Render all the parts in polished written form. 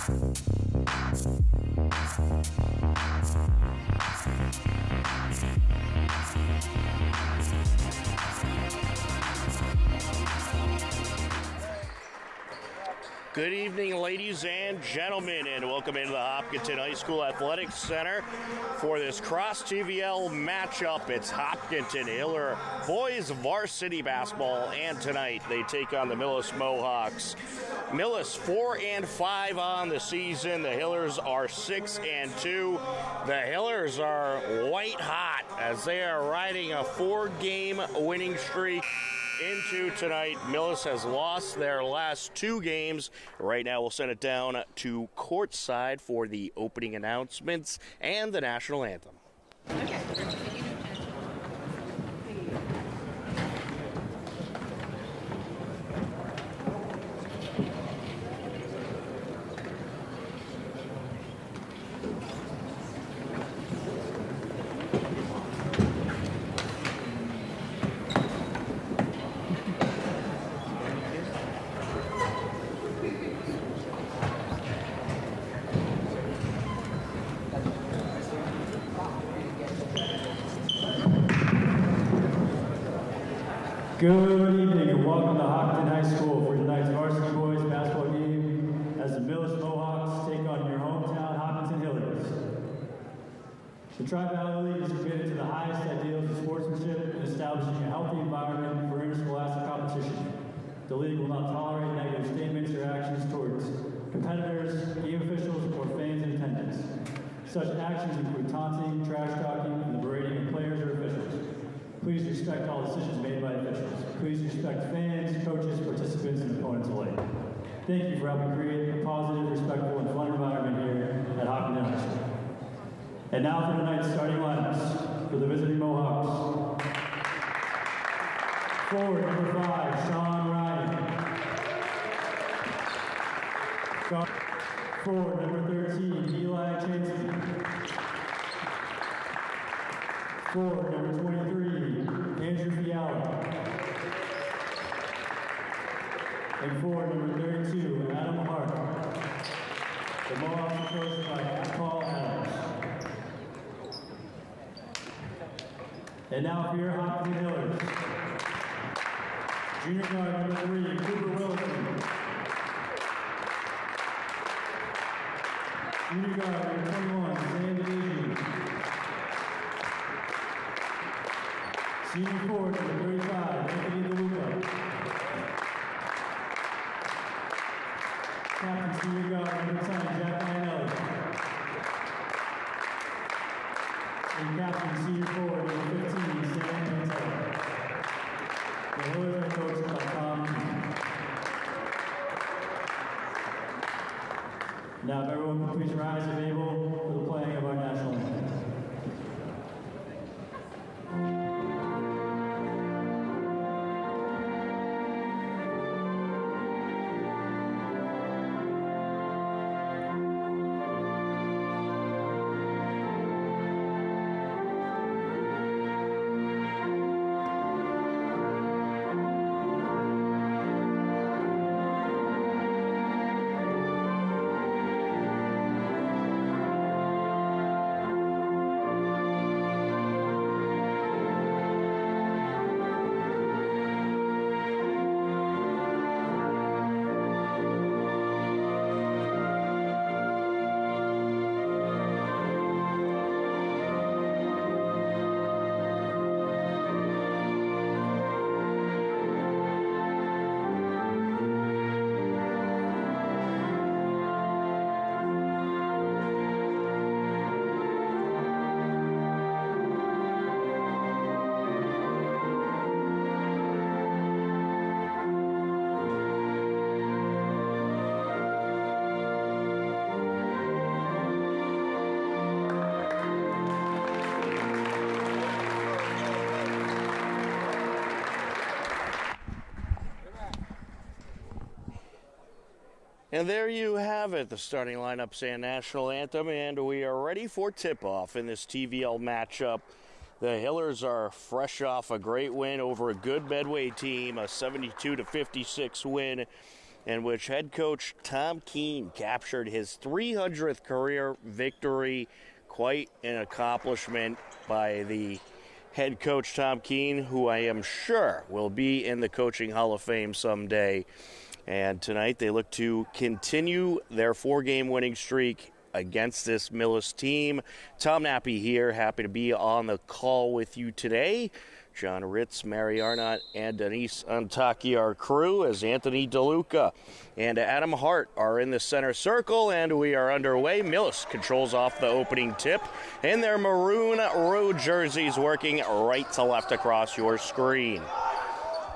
Good evening, ladies and gentlemen, and welcome into the Hopkinton High School Athletics Center for this cross-TVL matchup. It's Hopkinton Hiller boys varsity basketball, and tonight they take on the Millis Mohawks. Millis 4-5 on the season. The Hillers are 6-2. The Hillers are white hot as they are riding a 4-game winning streak into tonight. Millis has lost their last 2 games. Right now we'll send it down to courtside for the opening announcements and the national anthem. Good evening and welcome to Hopkinton High School for tonight's varsity boys basketball game as the Millis Mohawks take on your hometown Hopkinton Hillers. The Tri-Valley League is committed to the highest ideals of sportsmanship and establishing a healthy environment for interscholastic competition. The league will not tolerate negative statements or actions towards competitors, game officials, or fans in attendance. Such actions include taunting, trash talking, and the berating of players or officials. Please respect all decisions made by officials. Please respect fans, coaches, participants, and opponents alike. Thank you for helping create a positive, respectful, and fun environment here at Hopkinton High School. And now for tonight's starting lineups for the visiting Mohawks. Forward, number 5, Sean Ryan. Forward, number 13, Eli Chansey. Forward, number 23, Andrew Fiala. And forward, number 32, Adam Hart. The Mohawks are coached by Paul Adams. And now for your Hopkinton Hillers. Junior guard number 3, Cooper Wilson. Junior guard number 21, Sam Agee. Senior forward number 35, Anthony DeLuca. Captain senior guard number 10, Jack Lionelli. And captain senior forward number 15, Sam Mantel. The Hillers are coached by Tom Keene. Now if everyone can please rise if able for the playing of our national anthem. And there you have it, the starting lineups and national anthem, and we are ready for tip-off in this TVL matchup. The Hillers are fresh off a great win over a good Medway team, a 72-56 win in which head coach Tom Keene captured his 300th career victory. Quite an accomplishment by the head coach Tom Keene, who I am sure will be in the Coaching Hall of Fame someday. And tonight they look to continue their 4-game winning streak against this Millis team. Tom Nappy here, happy to be on the call with you today. John Ritz, Mary Arnott, and Denise Antaki, our crew, as Anthony DeLuca and Adam Hart are in the center circle, and we are underway. Millis controls off the opening tip in their maroon road jerseys, working right to left across your screen.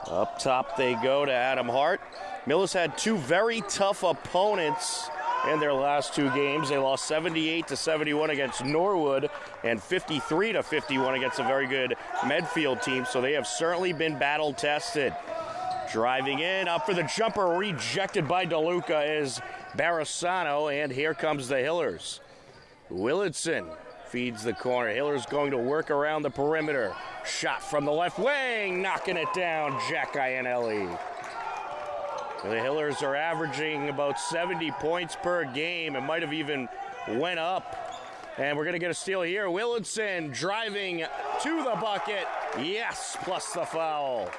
Up top they go to Adam Hart. Millis had two very tough opponents in their last 2 games. They lost 78-71 against Norwood and 53-51 against a very good Medfield team, so they have certainly been battle-tested. Driving in, up for the jumper, rejected by DeLuca is Barisano, and here comes the Hillers. Willitson feeds the corner. Hillers going to work around the perimeter. Shot from the left wing, knocking it down, Jack Iannelli. The Hillers are averaging about 70 points per game. It might have even went up. And we're going to get a steal here. Willitson driving to the bucket. Yes, plus the foul.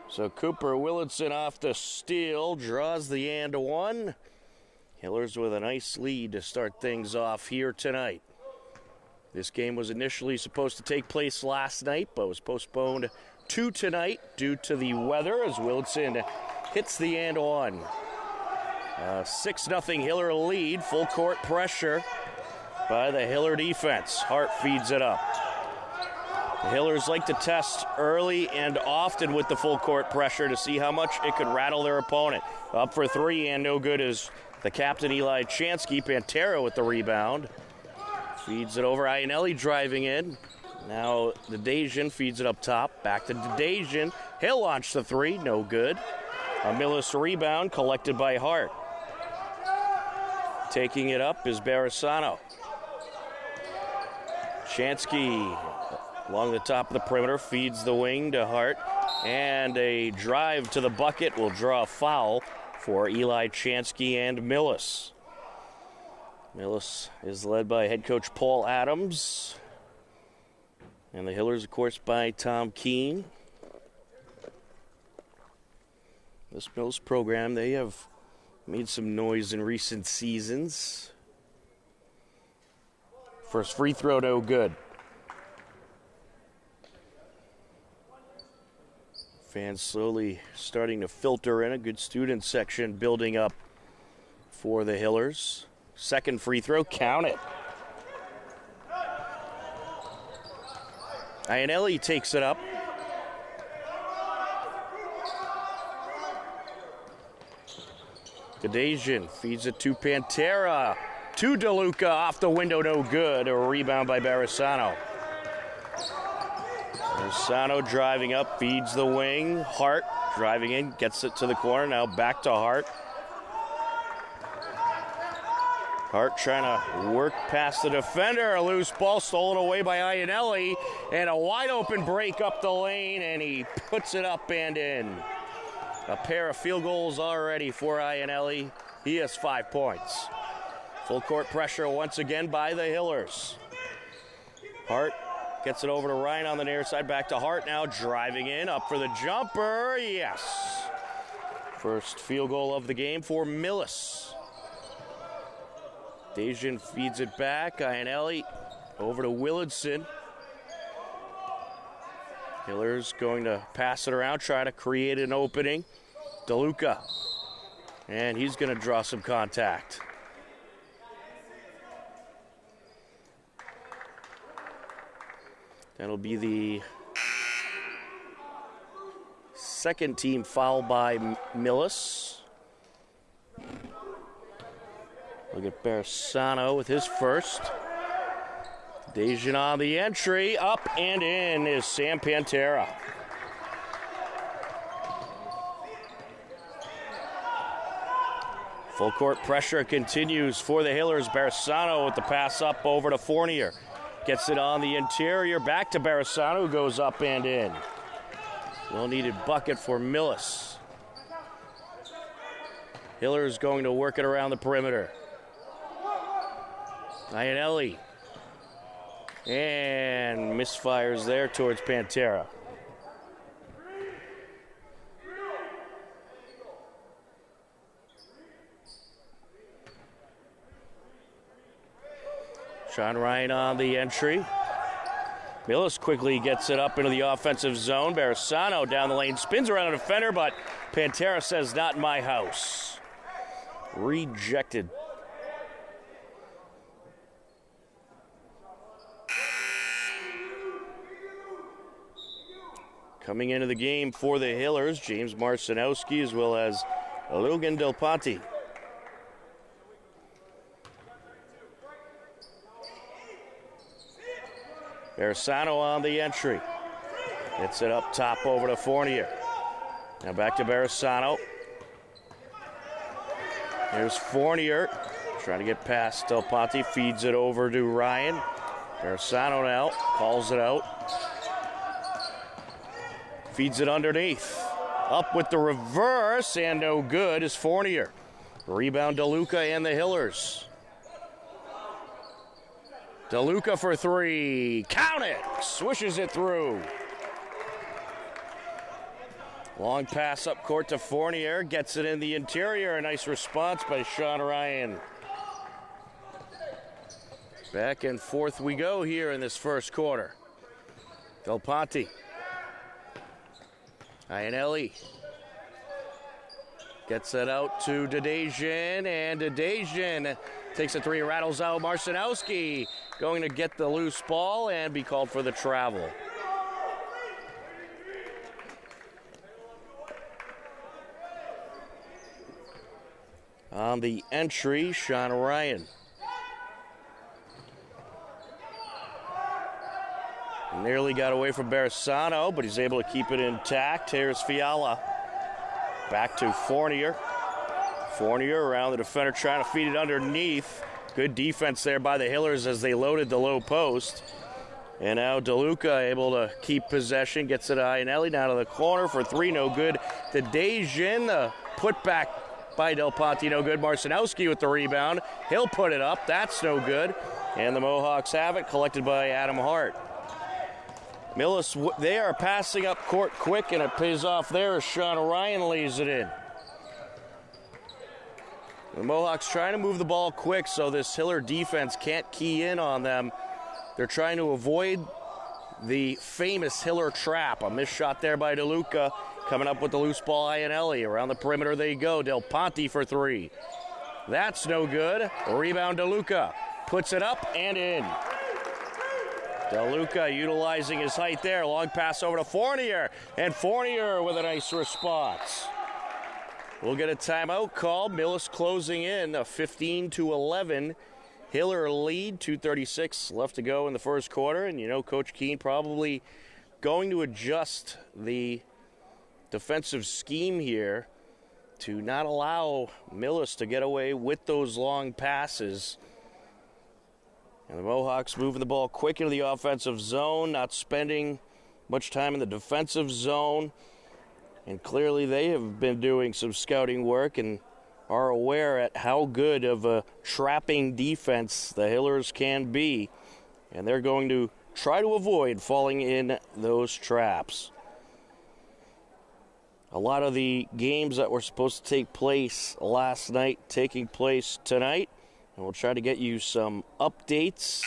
So Cooper Willitson off the steal, draws the and one. Hillers with a nice lead to start things off here tonight. This game was initially supposed to take place last night, but was postponed to tonight due to the weather as Willitson hits the and one. 6-0 Hiller lead, full court pressure by the Hiller defense. Hart feeds it up. The Hillers like to test early and often with the full court pressure to see how much it could rattle their opponent. Up for 3 and no good is the captain Eli Chansky. Pantera with the rebound. Feeds it over, Iannelli driving in. Now the Dejan feeds it up top. Back to Dejan. He'll launch the 3, no good. A Millis rebound collected by Hart. Taking it up is Barisano. Chansky along the top of the perimeter feeds the wing to Hart. And a drive to the bucket will draw a foul for Eli Chansky and Millis. Millis is led by head coach Paul Adams. And the Hillers, of course, by Tom Keene. This Millis program, they have made some noise in recent seasons. First free throw, no good. Fans slowly starting to filter in. A good student section building up for the Hillers. Second free throw, count it. Iannelli takes it up. Dejan feeds it to Pantera. To DeLuca, off the window, no good. A rebound by Barisano. Barisano driving up, feeds the wing. Hart driving in, gets it to the corner. Now back to Hart. Hart trying to work past the defender. A loose ball stolen away by Iannelli. And a wide open break up the lane, and he puts it up and in. A pair of field goals already for Iannelli. He has 5 points. Full court pressure once again by the Hillers. Hart gets it over to Ryan on the near side. Back to Hart now, driving in. Up for the jumper. Yes. First field goal of the game for Millis. Dejan feeds it back. Iannelli over to Willitson. Hillers going to pass it around, try to create an opening. DeLuca. And he's going to draw some contact. That'll be the second team foul by Millis. Look at Barisano with his first. Dejan on the entry. Up and in is Sam Pantera. Full court pressure continues for the Hillers. Barisano with the pass up over to Fournier. Gets it on the interior. Back to Barisano, who goes up and in. Well-needed bucket for Millis. Hiller is going to work it around the perimeter. Iannelli. And misfires there towards Pantera. Sean Ryan on the entry. Millis quickly gets it up into the offensive zone. Barisano down the lane, spins around a defender, but Pantera says, not in my house. Rejected. Coming into the game for the Hillers, James Marcinowski as well as Logan Del Ponte. Barisano on the entry. Hits it up top over to Fournier. Now back to Barisano. Here's Fournier trying to get past Del Ponte. Feeds it over to Ryan. Barisano now calls it out. Feeds it underneath. Up with the reverse and no good is Fournier. Rebound DeLuca and the Hillers. DeLuca for three. Count it! Swishes it through. Long pass up court to Fournier. Gets it in the interior. A nice response by Sean Ryan. Back and forth we go here in this first quarter. Del Ponte. Iannelli. Gets it out to Dedejian, and Dedejian takes a three, rattles out. Marcinowski going to get the loose ball and be called for the travel. On the entry, Sean Ryan. Nearly got away from Barisano, but he's able to keep it intact. Here's Fiala. Back to Fournier. Fournier around the defender trying to feed it underneath. Good defense there by the Hillers as they loaded the low post. And now DeLuca able to keep possession. Gets it to Iannelli down to the corner for three, no good. To Dejan, the putback by Del Ponte, no good. Marcinowski with the rebound. He'll put it up. That's no good. And the Mohawks have it, collected by Adam Hart. Millis, they are passing up court quick, and it pays off there as Sean Ryan lays it in. The Mohawks trying to move the ball quick so this Hiller defense can't key in on them. They're trying to avoid the famous Hiller trap. A missed shot there by DeLuca. Coming up with the loose ball, Iannelli. Around the perimeter they go. Del Ponte for three. That's no good. Rebound DeLuca. Puts it up and in. DeLuca utilizing his height there. Long pass over to Fournier. And Fournier with a nice response. We'll get a timeout called. Millis closing in a 15-11 Hiller lead. 2:36 left to go in the first quarter. And you know Coach Keene probably going to adjust the defensive scheme here to not allow Millis to get away with those long passes. And the Mohawks moving the ball quick into the offensive zone, not spending much time in the defensive zone. And clearly they have been doing some scouting work and are aware at how good of a trapping defense the Hillers can be. And they're going to try to avoid falling in those traps. A lot of the games that were supposed to take place last night taking place tonight. And we'll try to get you some updates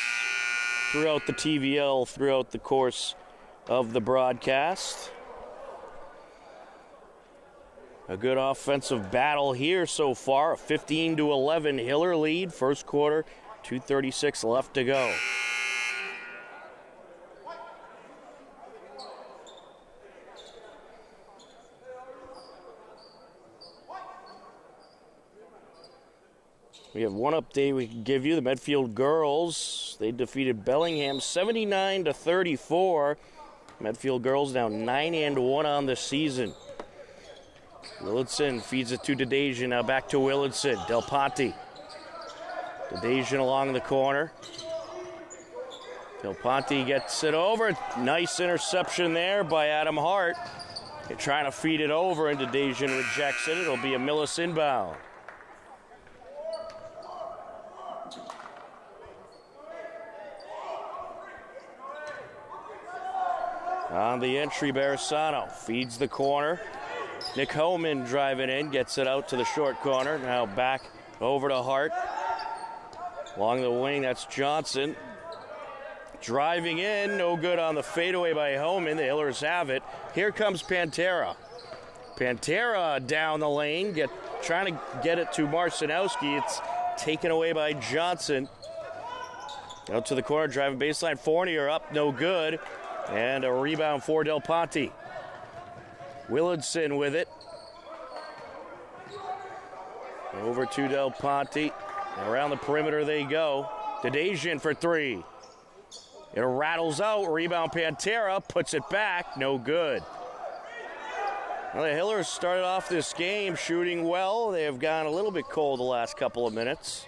throughout the TVL throughout the course of the broadcast. A good offensive battle here so far. A 15-11 Hiller lead. First quarter, 2:36 left to go. We have one update we can give you. The Medfield girls, they defeated Bellingham 79-34. Medfield girls now 9-1 on the season. Willitson feeds it to Dedejian. Now back to Willitson. Del Ponte. Dedejian along the corner. Del Ponte gets it over. Nice interception there by Adam Hart. They're trying to feed it over, and Dejan rejects it. It'll be a Millis inbound. On the entry, Barisano feeds the corner. Nick Homan driving in, gets it out to the short corner. Now back over to Hart. Along the wing, that's Johnson. Driving in, no good on the fadeaway by Homan. The Hillers have it. Here comes Pantera. Pantera down the lane, trying to get it to Marcinowski. It's taken away by Johnson. Out to the corner, driving baseline. Fournier up, no good. And a rebound for Del Ponte. Willardson with it. Over to Del Ponte. Around the perimeter they go. Dejan for three. It rattles out. Rebound Pantera. Puts it back. No good. Well, the Hillers started off this game shooting well. They have gone a little bit cold the last couple of minutes.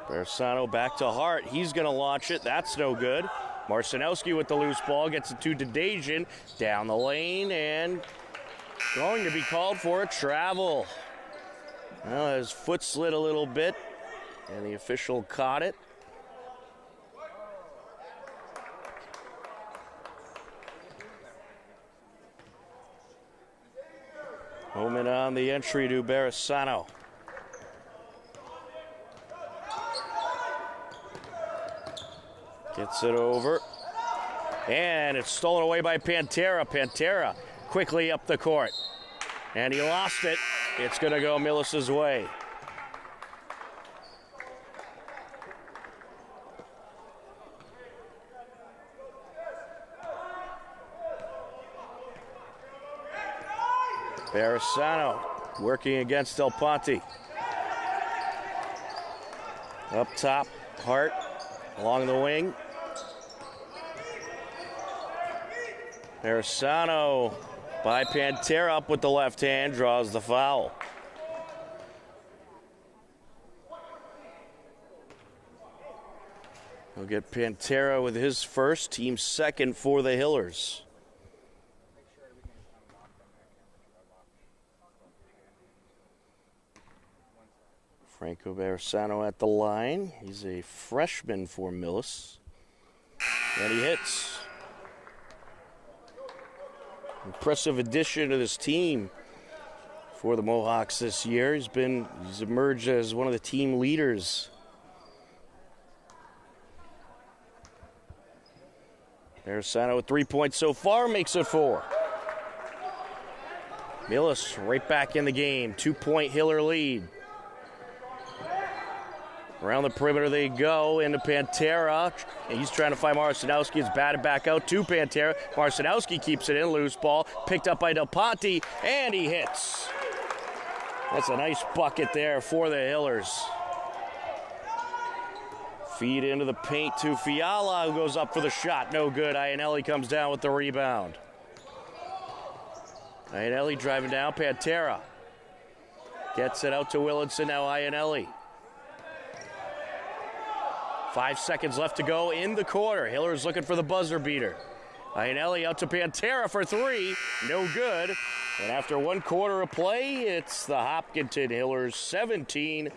Barisano back to Hart. He's going to launch it. That's no good. Marcinowski with the loose ball, gets it to Dejan, down the lane, and going to be called for a travel. Well, his foot slid a little bit, and the official caught it. Homan on the entry to Barisano. Gets it over. And it's stolen away by Pantera. Pantera quickly up the court. And he lost it. It's going to go Millis' way. Barisano working against Del Ponte. Up top, Hart along the wing. Barisano by Pantera up with the left hand, draws the foul. We'll get Pantera with his first, team second for the Hillers. Franco Barisano at the line. He's a freshman for Millis. And he hits. Impressive addition to this team for the Mohawks this year. He's emerged as one of the team leaders. Barisano with 3 points so far, makes it 4. Millis right back in the game. 2-point Hiller lead. Around the perimeter they go, into Pantera. He's trying to find Marcinowski. It's batted back out to Pantera. Marcinowski keeps it in, loose ball. Picked up by Del Ponte, and he hits. That's a nice bucket there for the Hillers. Feed into the paint to Fiala, who goes up for the shot. No good. Iannelli comes down with the rebound. Iannelli driving down. Pantera gets it out to Willardson. Now Iannelli. 5 seconds left to go in the quarter. Hillers looking for the buzzer beater. Iannelli out to Pantera for three. No good. And after 1 quarter of play, it's the Hopkinton Hillers 17,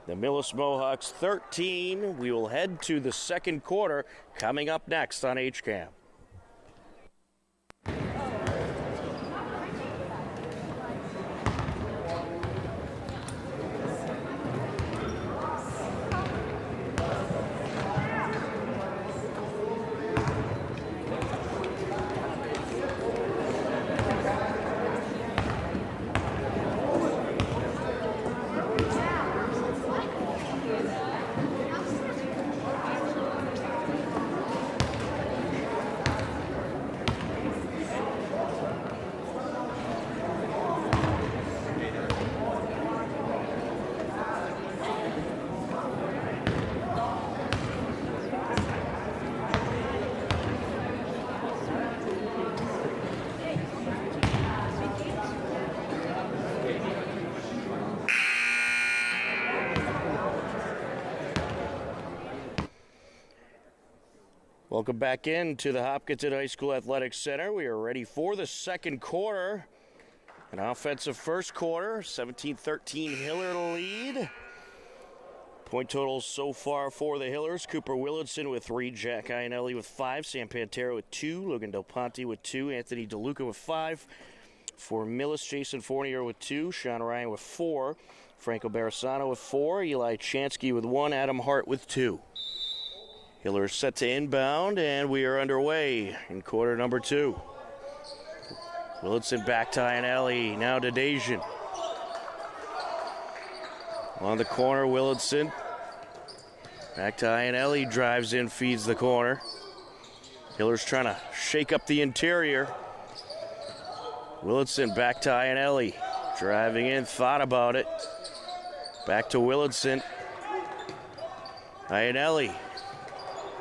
the Millis Mohawks 13. We will head to the second quarter coming up next on HCAM. Welcome back into the Hopkinton High School Athletics Center. We are ready for the second quarter. An offensive first quarter, 17-13 Hiller lead. Point totals so far for the Hillers: Cooper Willardson with 3, Jack Iannelli with 5, Sam Pantera with 2, Logan Del Ponte with 2, Anthony DeLuca with 5. For Millis, Jason Fournier with 2, Sean Ryan with 4, Franco Barisano with 4, Eli Chansky with 1, Adam Hart with 2. Hillers set to inbound, and we are underway in quarter number 2. Willardson back to Iannelli, now to Dejan. On the corner, Willardson. Back to Iannelli, drives in, feeds the corner. Hillers trying to shake up the interior. Willardson back to Iannelli. Driving in, thought about it. Back to Willardson. Iannelli.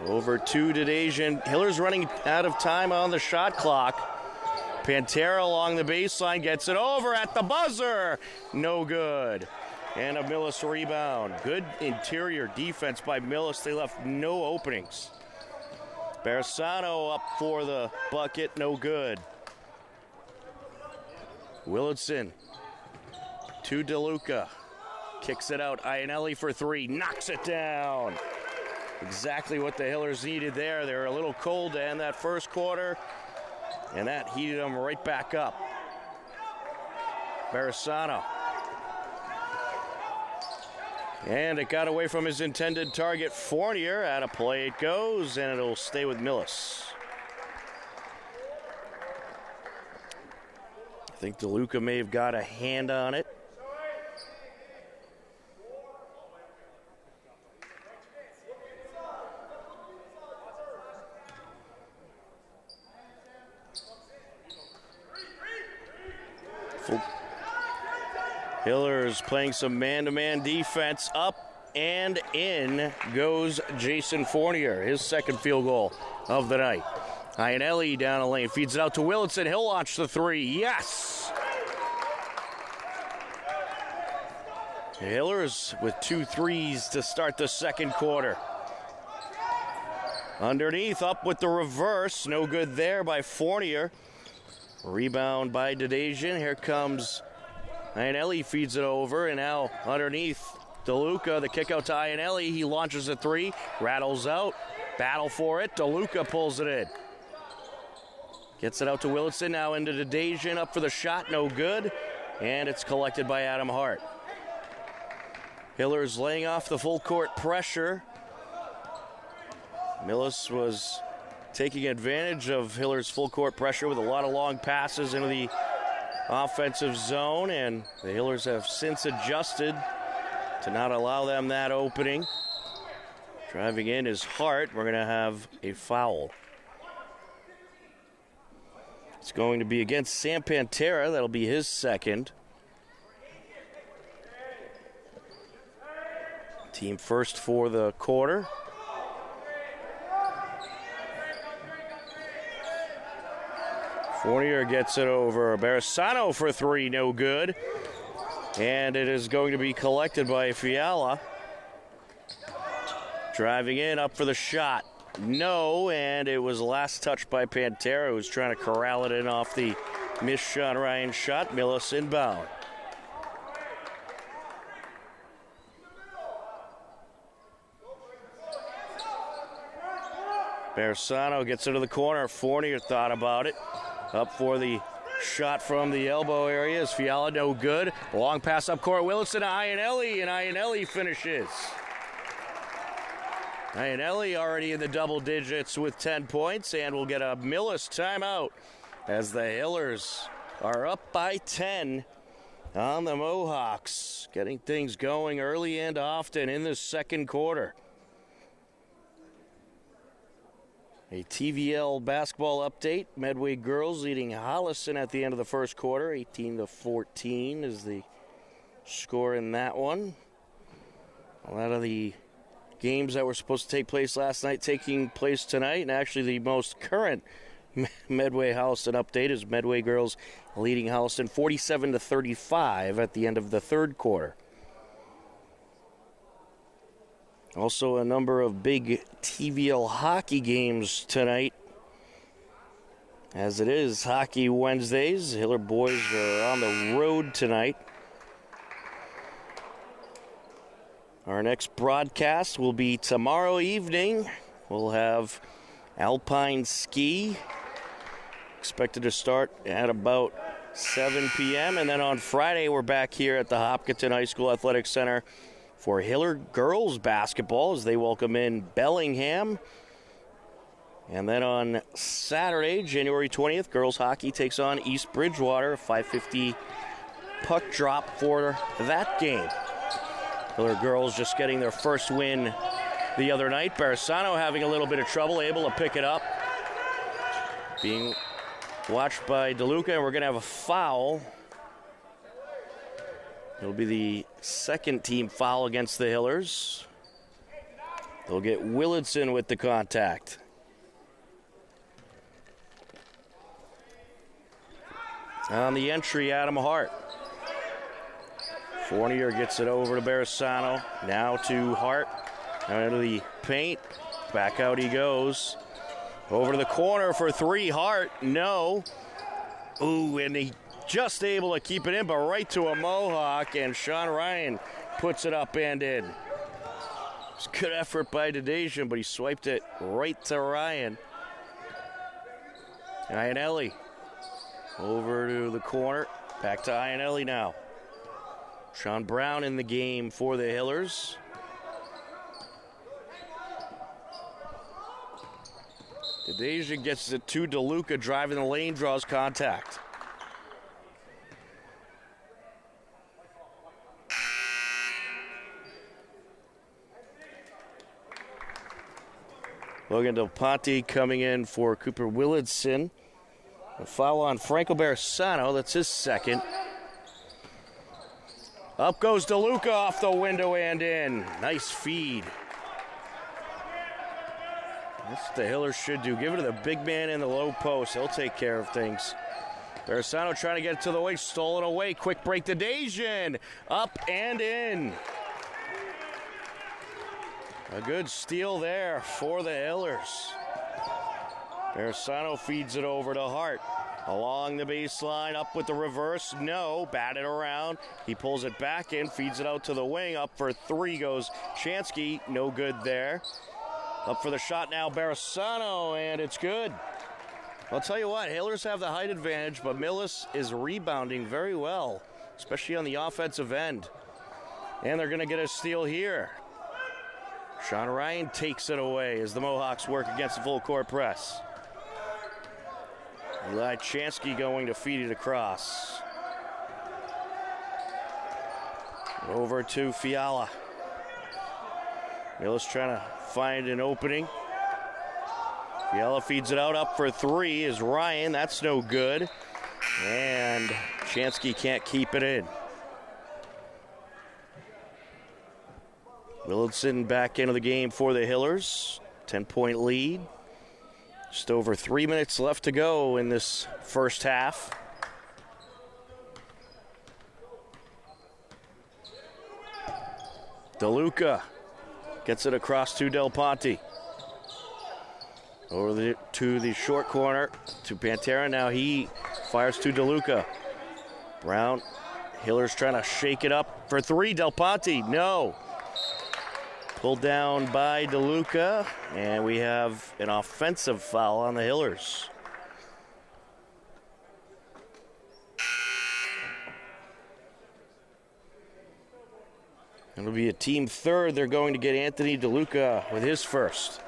Over to Dejan. Hillers running out of time on the shot clock. Pantera along the baseline gets it over at the buzzer. No good. And a Millis rebound. Good interior defense by Millis. They left no openings. Barisano up for the bucket. No good. Willardson to DeLuca. Kicks it out. Iannelli for 3. Knocks it down. Exactly what the Hillers needed there. They were a little cold to end that first quarter, and that heated them right back up. Barisano. And it got away from his intended target, Fournier. Out of play it goes, and it'll stay with Millis. I think DeLuca may have got a hand on it. Hillers playing some man-to-man defense. Up and in goes Jason Fournier, his second field goal of the night. Iannelli down the lane, feeds it out to Willardson. He'll launch the 3. Yes! Hillers with 2 threes to start the second quarter. Underneath, up with the reverse. No good there by Fournier. Rebound by Dejan. Here comes Iannelli, feeds it over, and now underneath DeLuca, the kick out to Iannelli. He launches a 3, rattles out, battle for it. DeLuca pulls it in. Gets it out to Willardson, now into Dejan, up for the shot, no good, and it's collected by Adam Hart. Hillers laying off the full court pressure. Millis was taking advantage of Hillers' full court pressure with a lot of long passes into the offensive zone, and the Hillers have since adjusted to not allow them that opening. Driving in is Hart. We're going to have a foul. It's going to be against Sam Pantera. That'll be his second. Team first for the quarter. Fournier gets it over. Barisano for 3, no good. And it is going to be collected by Fiala. Driving in, up for the shot. No, and it was last touched by Pantera, who's trying to corral it in off the missed Sean Ryan shot. Millis inbound. Barisano gets into the corner. Fournier thought about it. Up for the shot from the elbow area is Fiala, no good. Long pass up court, Willardson to Iannelli, and Iannelli finishes. Iannelli already in the double digits with 10 points, and we'll get a Millis timeout as the Hillers are up by 10 on the Mohawks. Getting things going early and often in the second quarter. A TVL basketball update. Medway girls leading Holliston at the end of the first quarter. 18-14 is the score in that one. A lot of the games that were supposed to take place last night taking place tonight. And actually the most current Medway Holliston update is Medway girls leading Holliston 47-35 at the end of the third quarter. Also a number of big TVL hockey games tonight. As it is Hockey Wednesdays, the Hiller boys are on the road tonight. Our next broadcast will be tomorrow evening. We'll have Alpine Ski, expected to start at about 7 p.m. And then on Friday, we're back here at the Hopkinton High School Athletic Center for Hiller girls basketball as they welcome in Bellingham. And then on Saturday, January 20th, girls hockey takes on East Bridgewater, 5:50 puck drop for that game. Hiller girls just getting their first win the other night. Barisano having a little bit of trouble, able to pick it up. Being watched by DeLuca, and we're going to have a foul. It'll be the second team foul against the Hillers. They'll get Willardson with the contact. On the entry, Adam Hart. Fournier gets it over to Barisano. Now to Hart. Out of the paint. Back out he goes. Over to the corner for three. Hart, no. Ooh, and he just able to keep it in, but right to a Mohawk, and Sean Ryan puts it up and in. It's good effort by Dedasian, but he swiped it right to Ryan. Iannelli. Over to the corner. Back to Iannelli now. Sean Brown in the game for the Hillers. Dedasian gets it to DeLuca, driving the lane, draws contact. Logan Del Ponte coming in for Cooper Willardson. A foul on Franco Barisano. That's his second. Up goes DeLuca off the window and in. Nice feed. That's what the Hillers should do. Give it to the big man in the low post. He'll take care of things. Barisano trying to get it to the way. Stolen away. Quick break to Dedasian. Up and in. A good steal there for the Hillers. Barisano feeds it over to Hart. Along the baseline, up with the reverse. No, batted around. He pulls it back in, feeds it out to the wing. Up for three goes Chansky. No good there. Up for the shot now, Barisano, and it's good. I'll tell you what, Hillers have the height advantage, but Millis is rebounding very well, especially on the offensive end. And they're going to get a steal here. Sean Ryan takes it away as the Mohawks work against the full court press. Eli Chansky going to feed it across. Over to Fiala. Millis trying to find an opening. Fiala feeds it out. Up for three is Ryan. That's no good. And Chansky can't keep it in. Willardson back into the game for the Hillers. 10-point lead. Just over 3 minutes left to go in this first half. DeLuca gets it across to Del Ponte. Over to the short corner to Pantera. Now he fires to DeLuca. Brown, Hillers trying to shake it up for three. Del Ponte, no. Pulled down by DeLuca, and we have an offensive foul on the Hillers. It'll be a team third. They're going to get Anthony DeLuca with his first.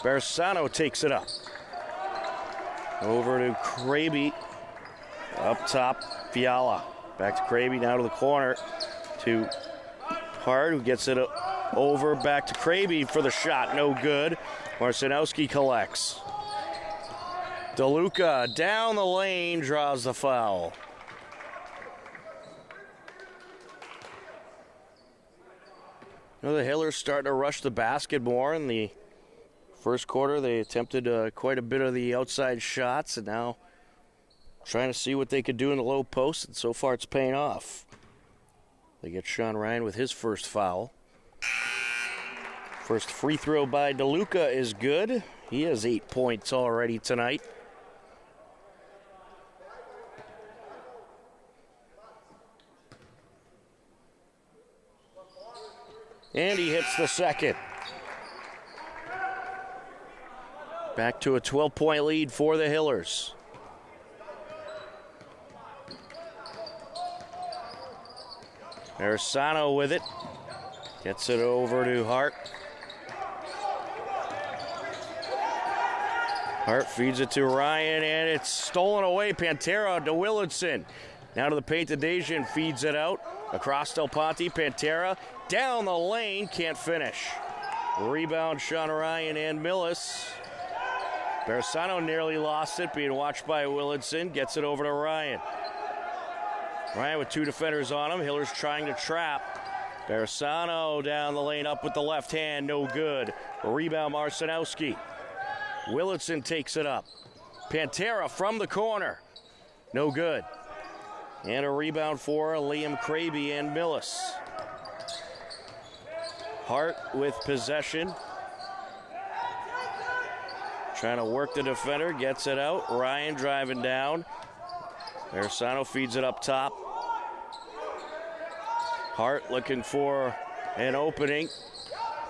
Barisano takes it up. Over to Kraby. Up top, Fiala. Back to Kraby, now to the corner to Hart, who gets it over back to Kraby for the shot. No good. Marcinowski collects. DeLuca down the lane, draws the foul. You know, the Hillers starting to rush the basket more. In the first quarter, they attempted quite a bit of the outside shots, and now trying to see what they could do in the low post, and so far it's paying off. They get Sean Ryan with his first foul. First free throw by DeLuca is good. He has 8 points already tonight. And he hits the second. Back to a 12-point lead for the Hillers. Marisano with it. Gets it over to Hart. Hart feeds it to Ryan, and it's stolen away. Pantera to Willardson. Now to the paint to Dejan, feeds it out. Across Del Ponte, Pantera down the lane, can't finish. Rebound, Sean Ryan and Millis. Marisano nearly lost it, being watched by Willardson. Gets it over to Ryan. Ryan with 2 defenders on him. Hillers trying to trap. Marisano down the lane, up with the left hand, no good. Rebound, Marcinowski. Willardson takes it up. Pantera from the corner, no good. And a rebound for Liam Kraby and Millis. Hart with possession. Trying to work the defender, gets it out. Ryan driving down. Marisano feeds it up top. Hart looking for an opening.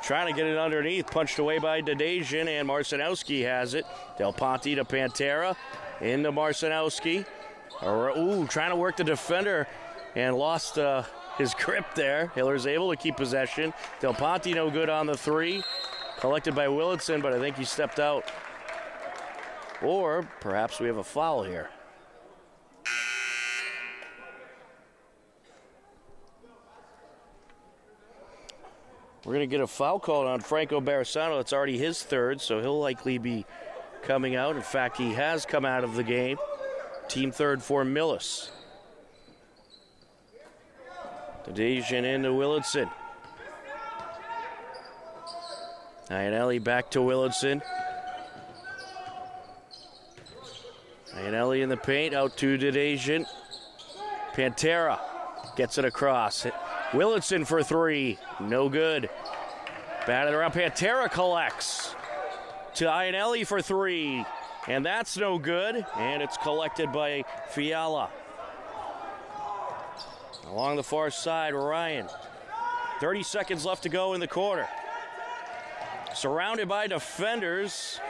Trying to get it underneath. Punched away by Dedejian, and Marcinowski has it. Del Ponte to Pantera. Into Marcinowski. Trying to work the defender and lost his grip there. Hiller's able to keep possession. Del Ponte no good on the 3. Collected by Willardson, but I think he stepped out. Or perhaps we have a foul here. We're going to get a foul called on Franco Marisano. It's already his 3rd, so he'll likely be coming out. In fact, he has come out of the game. Team 3rd for Millis. Dedejian into Willardson. Iannelli back to Willardson. Iannelli in the paint, out to Dedejian. Pantera gets it across. Willardson for 3, no good. Batted around, Pantera collects. To Iannelli for 3, and that's no good. And it's collected by Fiala. Along the far side, Ryan. 30 seconds left to go in the quarter. Surrounded by defenders.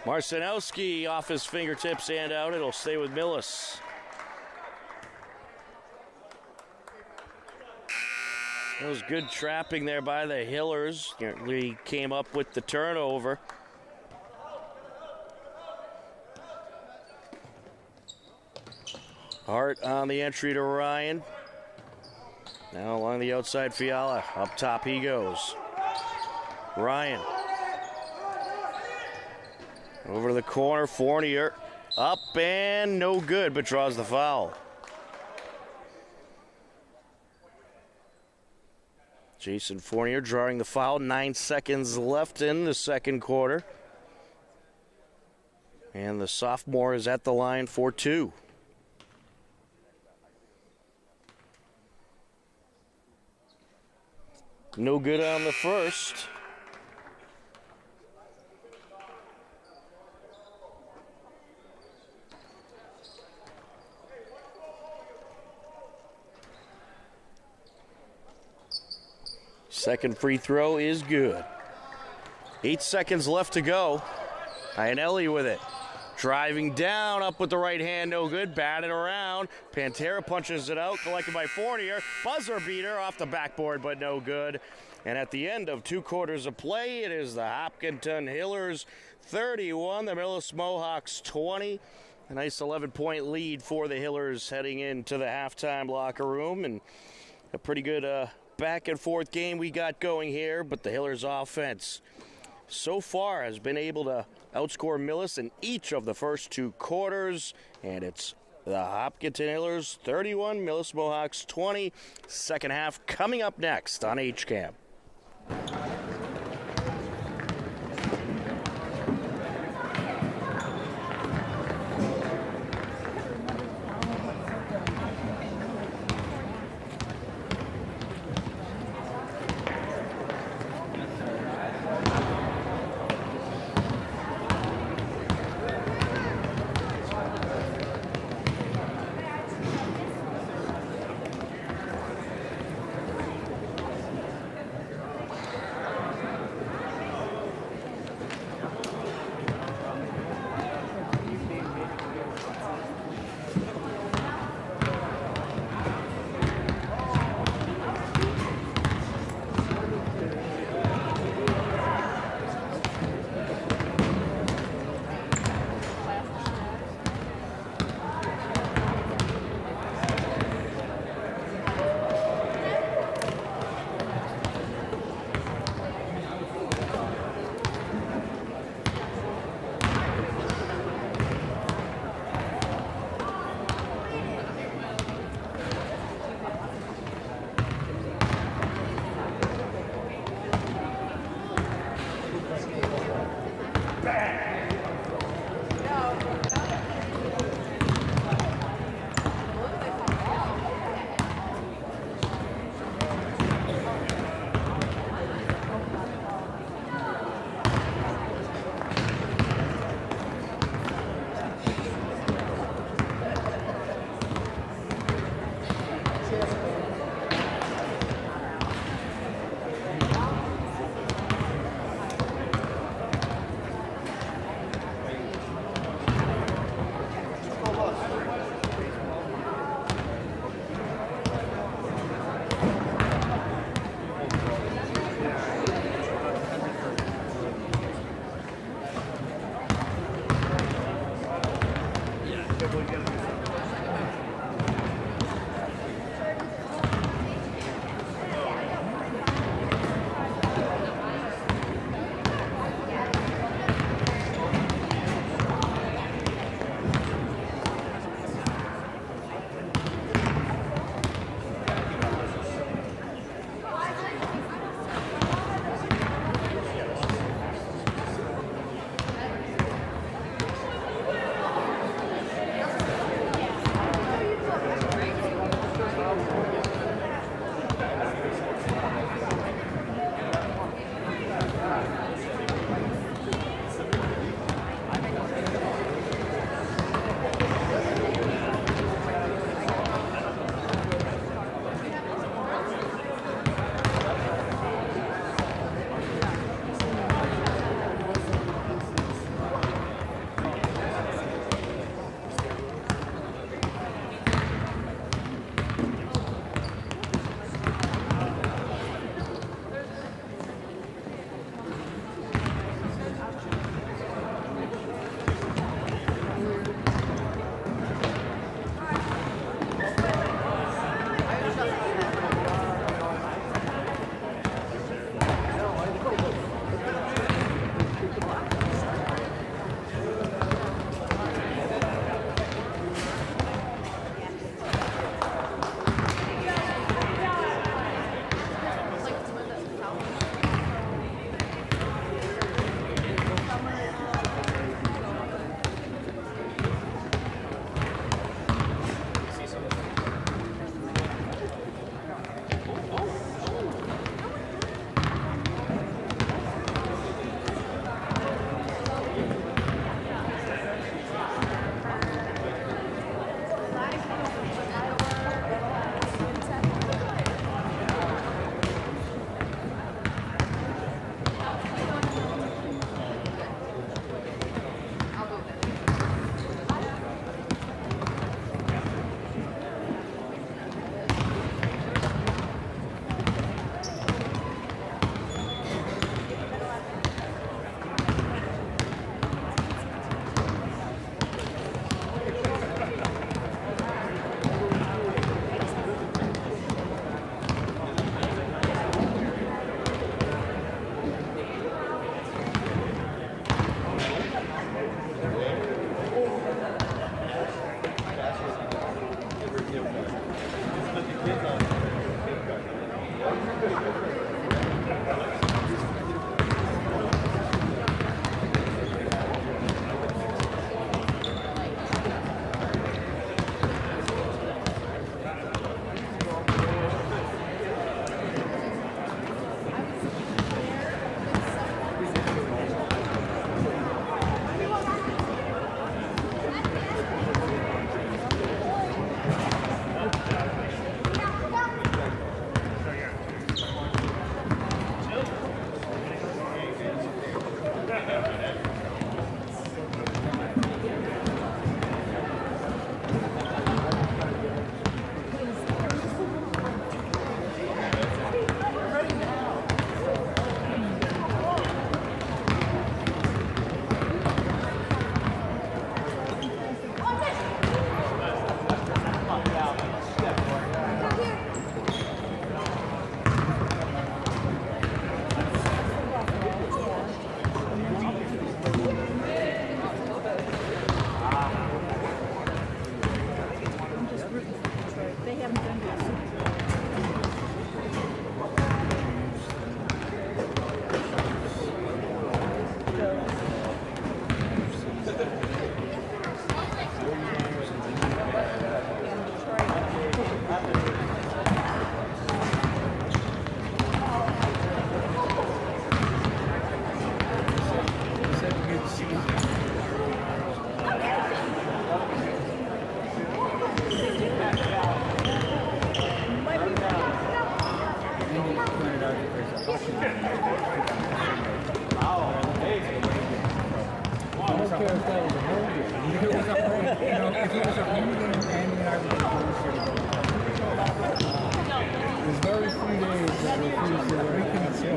Marcinowski off his fingertips and out. It'll stay with Millis. That was good trapping there by the Hillers. He came up with the turnover. Hart on the entry to Ryan. Now along the outside, Fiala. Up top he goes. Ryan. Over to the corner, Fournier. Up and no good, but draws the foul. Jason Fournier drawing the foul. 9 seconds left in the second quarter. And the sophomore is at the line for 2. No good on the first. Second free throw is good. 8 seconds left to go. Iannelli with it. Driving down, up with the right hand, no good. Batted around. Pantera punches it out, collected by Fournier. Buzzer beater off the backboard, but no good. And at the end of 2 quarters of play, it is the Hopkinton Hillers 31, the Millis Mohawks 20. A nice 11-point lead for the Hillers heading into the halftime locker room. And a pretty good back and forth game we got going here, but the Hillers offense so far has been able to outscore Millis in each of the first 2 quarters, and it's the Hopkinton Hillers 31, Millis Mohawks 20. Second half coming up next on HCAM.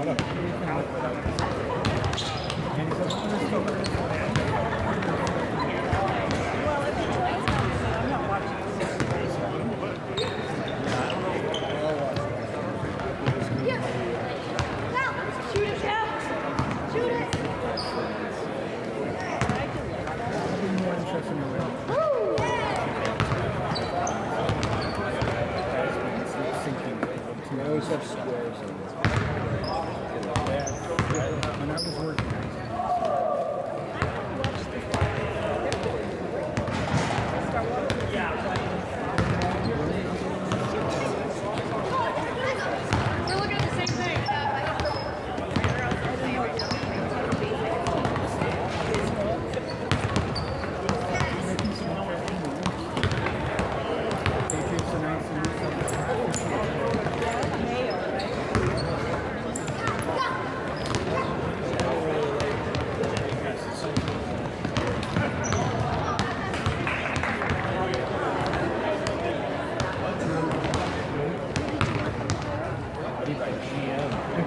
I always have squares in it. When I was working. We're looking at the same thing.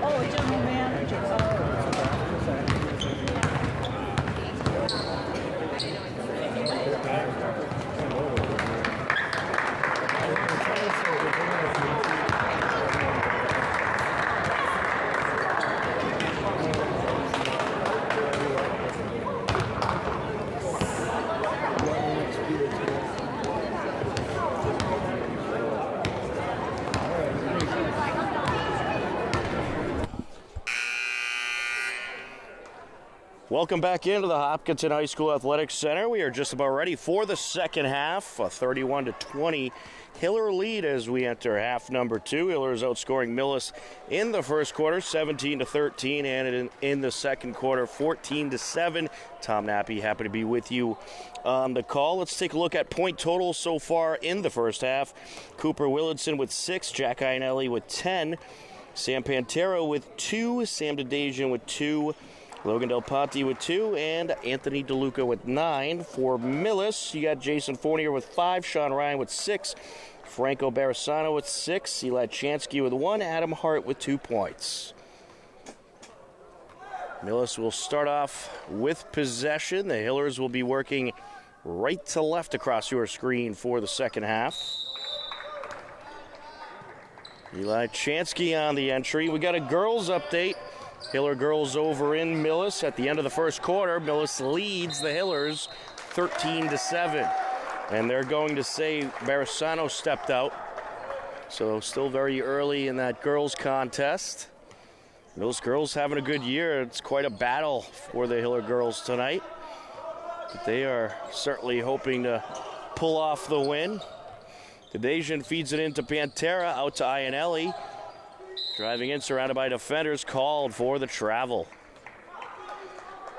Oh, a general manager. Welcome back into the Hopkinton High School Athletics Center. We are just about ready for the second half. A 31-20 Hiller lead as we enter half number 2. Hiller is outscoring Millis in the first quarter, 17-13, and in the second quarter, 14-7. Tom Nappy, happy to be with you on the call. Let's take a look at point totals so far in the first half. Cooper Willardson with 6, Jack Iannelli with 10, Sam Pantero with 2, Sam Dedejian with 2, Logan Del Ponte with 2, and Anthony DeLuca with 9. For Millis, you got Jason Fournier with 5, Sean Ryan with 6, Franco Barisano with 6, Eli Chansky with 1, Adam Hart with 2 points. Millis will start off with possession. The Hillers will be working right to left across your screen for the second half. Eli Chansky on the entry. We got a girls update. Hiller girls over in Millis at the end of the first quarter. Millis leads the Hillers 13-7. And they're going to say Barisano stepped out. So still very early in that girls contest. Millis girls having a good year. It's quite a battle for the Hiller girls tonight. But they are certainly hoping to pull off the win. Dedejian feeds it into Pantera, out to Iannelli. Driving in, surrounded by defenders, called for the travel.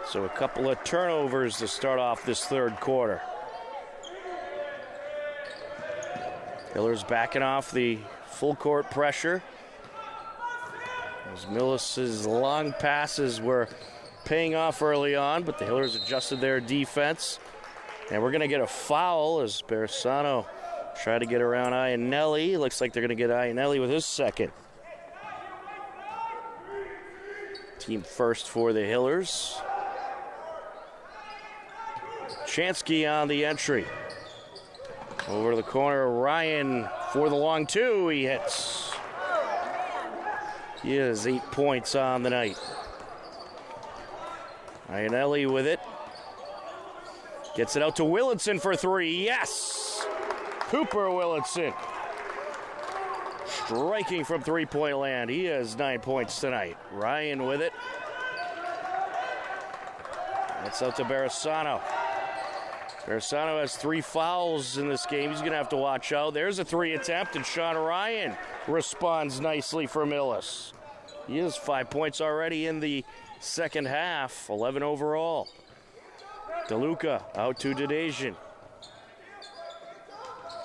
So a couple of turnovers to start off this third quarter. Hiller's backing off the full court pressure. As Millis' long passes were paying off early on, but the Hillers adjusted their defense. And we're going to get a foul as Barisano tried to get around Iannelli. Looks like they're going to get Iannelli with his second. Team first for the Hillers. Chansky on the entry. Over to the corner, Ryan for the long 2. He hits. He has 8 points on the night. Iannelli with it. Gets it out to Willardson for 3. Yes! Cooper Willardson. Striking from three-point land. He has 9 points tonight. Ryan with it. That's out to Barisano. Barisano has 3 fouls in this game. He's going to have to watch out. There's a 3 attempt, and Sean Ryan responds nicely for Millis. He has 5 points already in the second half, 11 overall. DeLuca out to Dedejian.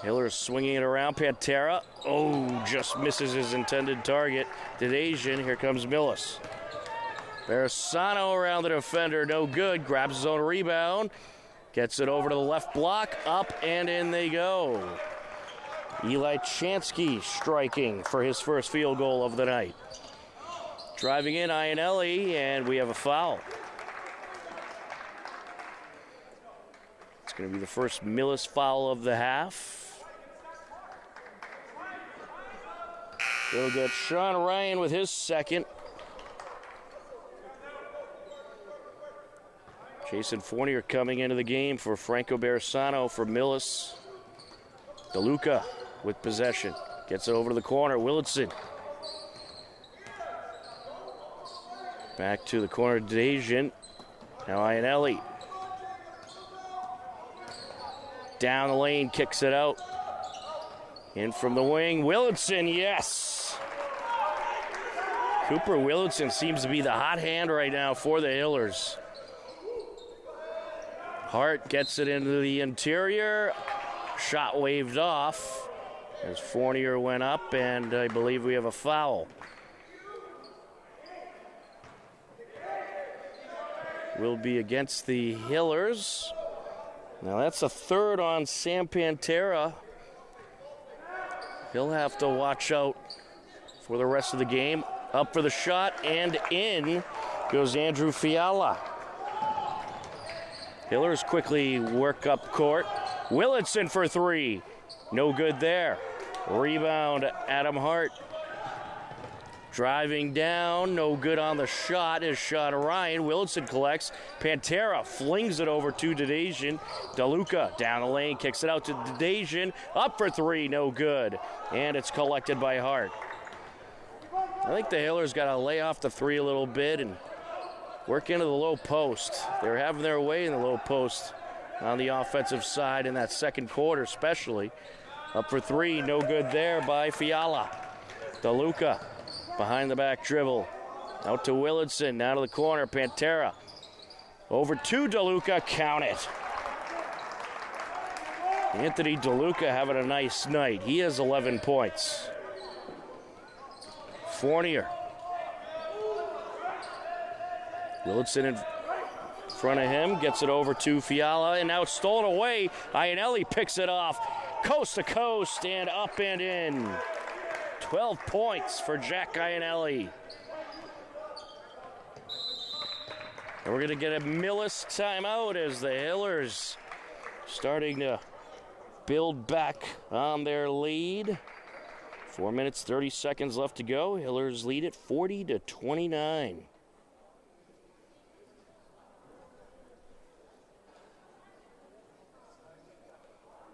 Hiller swinging it around. Pantera. Oh, just misses his intended target. Dedejian. Here comes Millis. Barisano around the defender. No good. Grabs his own rebound. Gets it over to the left block. Up and in they go. Eli Chansky striking for his first field goal of the night. Driving in Ionelli, and we have a foul. It's going to be the first Millis foul of the half. We'll get Sean Ryan with his second. Jason Fournier coming into the game for Franco Bersano for Millis. DeLuca with possession. Gets it over to the corner. Willitson. Back to the corner. Dejan. Now Ionelli. Down the lane. Kicks it out. In from the wing. Willitson. Yes. Cooper Willitson seems to be the hot hand right now for the Hillers. Hart gets it into the interior. Shot waved off as Fournier went up, and I believe we have a foul. Will be against the Hillers. Now that's a third on Sam Pantera. He'll have to watch out for the rest of the game. Up for the shot, and in goes Andrew Fiala. Hillers quickly work up court. Willitson for three. No good there. Rebound, Adam Hart. Driving down, no good on the shot is Sean Ryan. Willitson collects. Pantera flings it over to Dejan. DeLuca down the lane, kicks it out to Dejan. Up for three, no good. And it's collected by Hart. I think the Hillers got to lay off the three a little bit and work into the low post. They're having their way in the low post on the offensive side in that second quarter especially. Up for three, no good there by Fiala. DeLuca behind the back dribble. Out to Willitson, now to the corner, Pantera. Over to DeLuca, count it. Anthony DeLuca having a nice night. He has 11 points. Fournier. Willitson in front of him, gets it over to Fiala, and now it's stolen away. Ionelli picks it off, coast to coast, and up and in. 12 points for Jack Ionelli. And we're going to get a Millis timeout as the Hillers starting to build back on their lead. 4 minutes, 30 seconds left to go. Hillers lead it 40-29.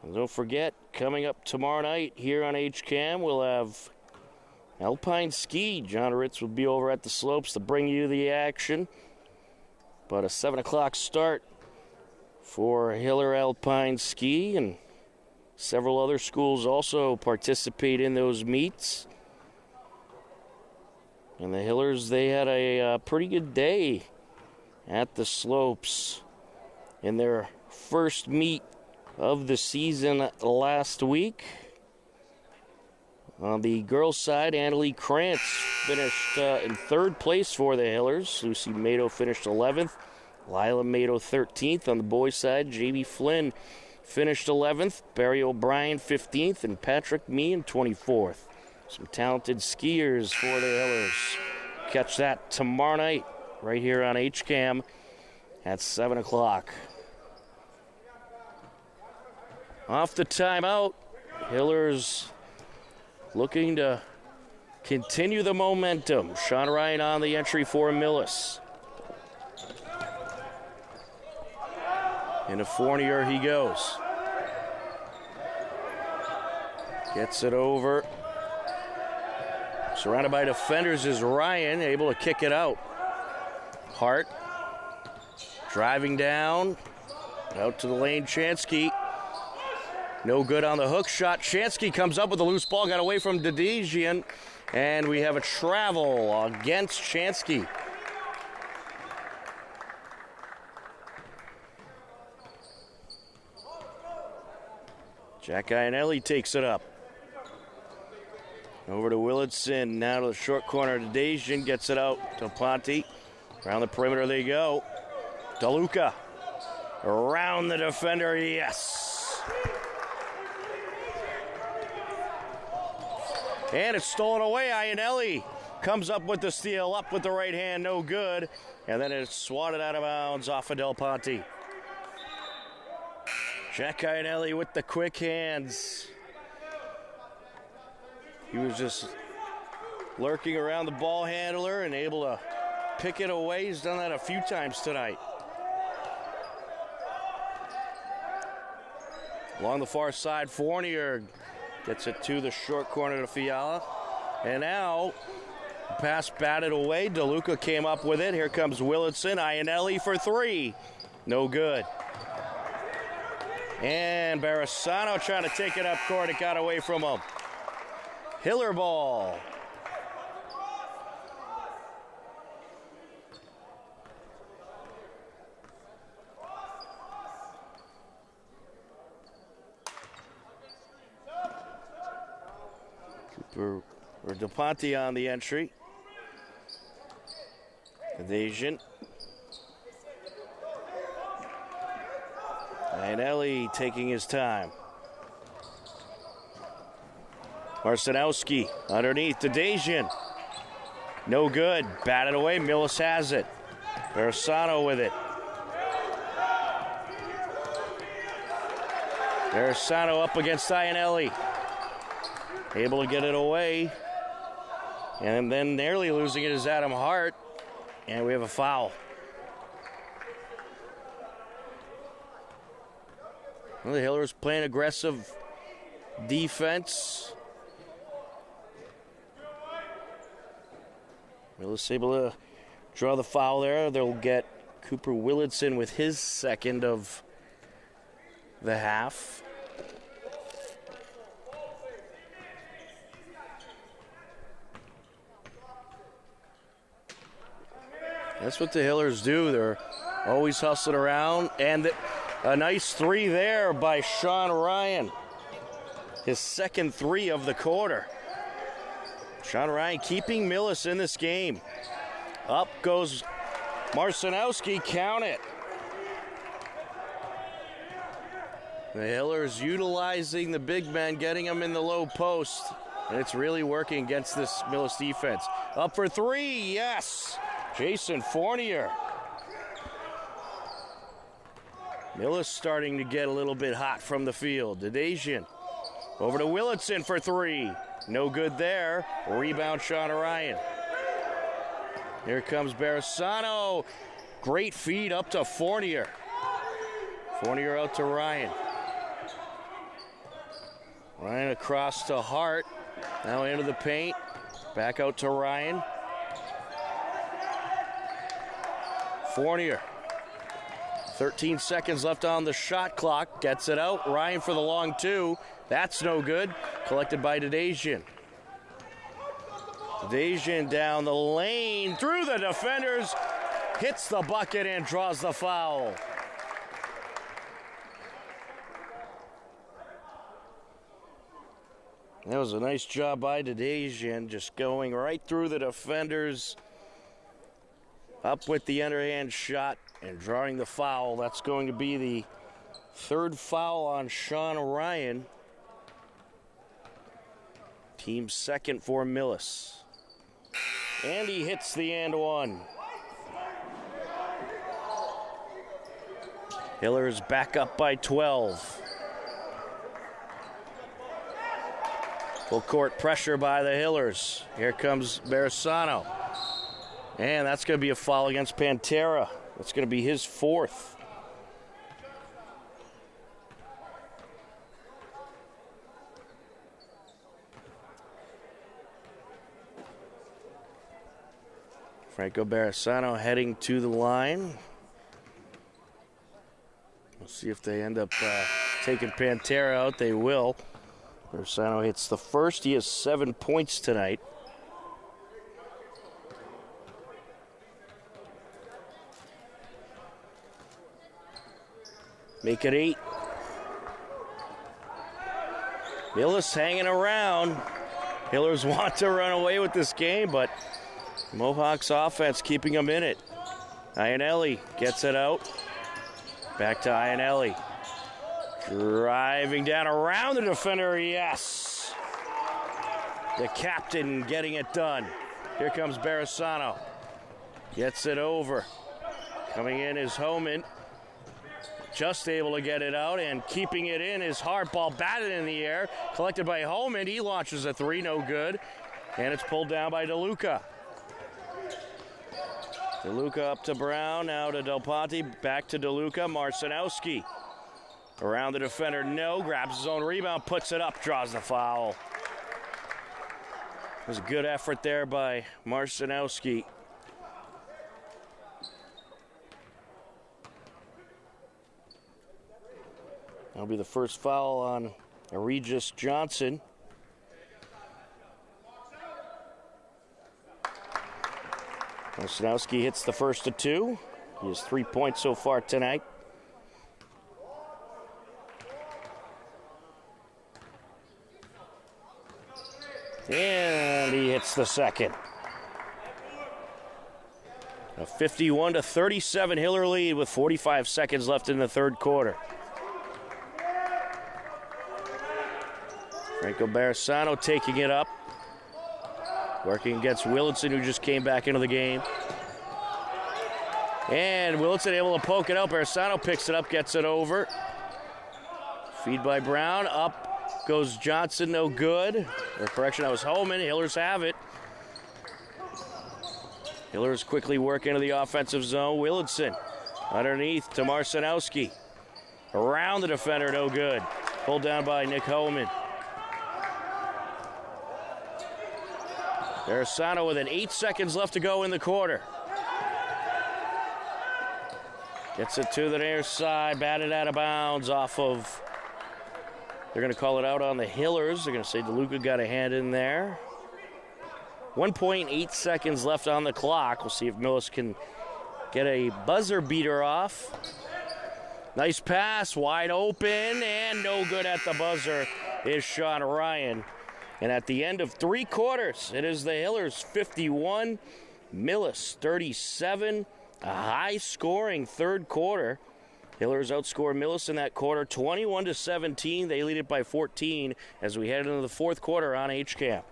And don't forget, coming up tomorrow night here on HCAM, we'll have Alpine Ski. John Ritz will be over at the slopes to bring you the action. But a 7 o'clock start for Hiller Alpine Ski, and several other schools also participate in those meets. And the Hillers, they had a pretty good day at the slopes in their first meet of the season last week. On the girls' side, Annalie Krantz finished in third place for the Hillers. Lucy Mato finished 11th. Lila Mato 13th. On the boys' side, J.B. Flynn finished 11th. Barry O'Brien 15th. And Patrick Meehan 24th. Some talented skiers for the Hillers. Catch that tomorrow night right here on HCAM at 7 o'clock. Off the timeout, Hillers looking to continue the momentum. Sean Ryan on the entry for Millis. Into Fournier he goes. Gets it over. Surrounded by defenders is Ryan, able to kick it out. Hart driving down. Out to the lane, Chansky. No good on the hook shot. Chansky comes up with a loose ball, got away from Dejan, and we have a travel against Chansky. Jack Ionelli takes it up. Over to Willitson, now to the short corner to Dejan, gets it out to Ponte. Around the perimeter they go. DeLuca around the defender, yes. And it's stolen away. Ionelli comes up with the steal, up with the right hand, no good. And then it's swatted out of bounds off of Del Ponte. Jack Iannelli with the quick hands. He was just lurking around the ball handler and able to pick it away. He's done that a few times tonight. Along the far side, Fournier gets it to the short corner to Fiala. And now, pass batted away. DeLuca came up with it. Here comes Willitson. Iannelli for three. No good. And Barisano trying to take it up court. It got away from him. Hiller ball. Cooper or DePonte on the entry. Evasion. Iannelli taking his time. Marcinowski underneath to Dejan. No good. Batted away. Millis has it. Barisano with it. Barisano up against Iannelli. Able to get it away. And then nearly losing it is Adam Hart. And we have a foul. Well, the Hillers playing aggressive defense. Millis able to draw the foul there. They'll get Cooper Willitson with his second of the half. That's what the Hillers do. They're always hustling around. And a nice three there by Sean Ryan. His second three of the quarter. Sean Ryan keeping Millis in this game. Up goes Marcinowski, count it. The Hillers utilizing the big men, getting them in the low post. And it's really working against this Millis defense. Up for three, yes. Jason Fournier. Millis starting to get a little bit hot from the field. Dejan over to Willitson for three. No good there. Rebound, Sean Ryan. Here comes Barisano. Great feed up to Fournier. Fournier out to Ryan. Ryan across to Hart. Now into the paint. Back out to Ryan. Fournier. 13 seconds left on the shot clock. Gets it out. Ryan for the long two. That's no good. Collected by Dejan. Dejan down the lane. Through the defenders. Hits the bucket and draws the foul. That was a nice job by Dejan. Just going right through the defenders. Up with the underhand shot and drawing the foul. That's going to be the third foul on Sean Ryan. Team second for Millis. And he hits the and one. Hillers back up by 12. Full court pressure by the Hillers. Here comes Barisano. And that's going to be a foul against Pantera. That's going to be his fourth. Franco Barisano heading to the line. We'll see if they end up taking Pantera out. They will. Barisano hits the first. He has 7 points tonight. Make it 8. Millis hanging around. Hillers want to run away with this game, but Mohawks offense keeping them in it. Iannelli gets it out. Back to Iannelli. Driving down around the defender, yes. The captain getting it done. Here comes Barisano. Gets it over. Coming in is Homan. Just able to get it out, and keeping it in is hard ball batted in the air. Collected by Homan. He launches a three, no good. And it's pulled down by DeLuca. DeLuca up to Brown, now to Del Ponte, back to DeLuca. Marcinowski around the defender, no. Grabs his own rebound, puts it up, draws the foul. It was a good effort there by Marcinowski. That'll be the first foul on Regis Johnson. Marcinowski hits the first of two. He has 3 points so far tonight. And he hits the second. A 51-37 Hiller lead with 45 seconds left in the third quarter. Franco Barisano taking it up. Working against Willardson, who just came back into the game. And Willardson able to poke it out. Barisano picks it up, gets it over. Feed by Brown. Up goes Johnson, no good. Or correction, that was Homan. Hillers have it. Hillers quickly work into the offensive zone. Willardson underneath to Marcinowski. Around the defender, no good. Pulled down by Nick Homan. Barisano with 8 seconds left to go in the quarter. Gets it to the near side, batted out of bounds off of, they're going to call it out on the Hillers. They're going to say DeLuca got a hand in there. 1.8 seconds left on the clock. We'll see if Millis can get a buzzer beater off. Nice pass, wide open, and no good at the buzzer is Sean Ryan. And at the end of 3 quarters, it is the Hillers 51, Millis 37. A high-scoring third quarter. Hillers outscore Millis in that quarter 21-17. They lead it by 14 as we head into the fourth quarter on HCAM.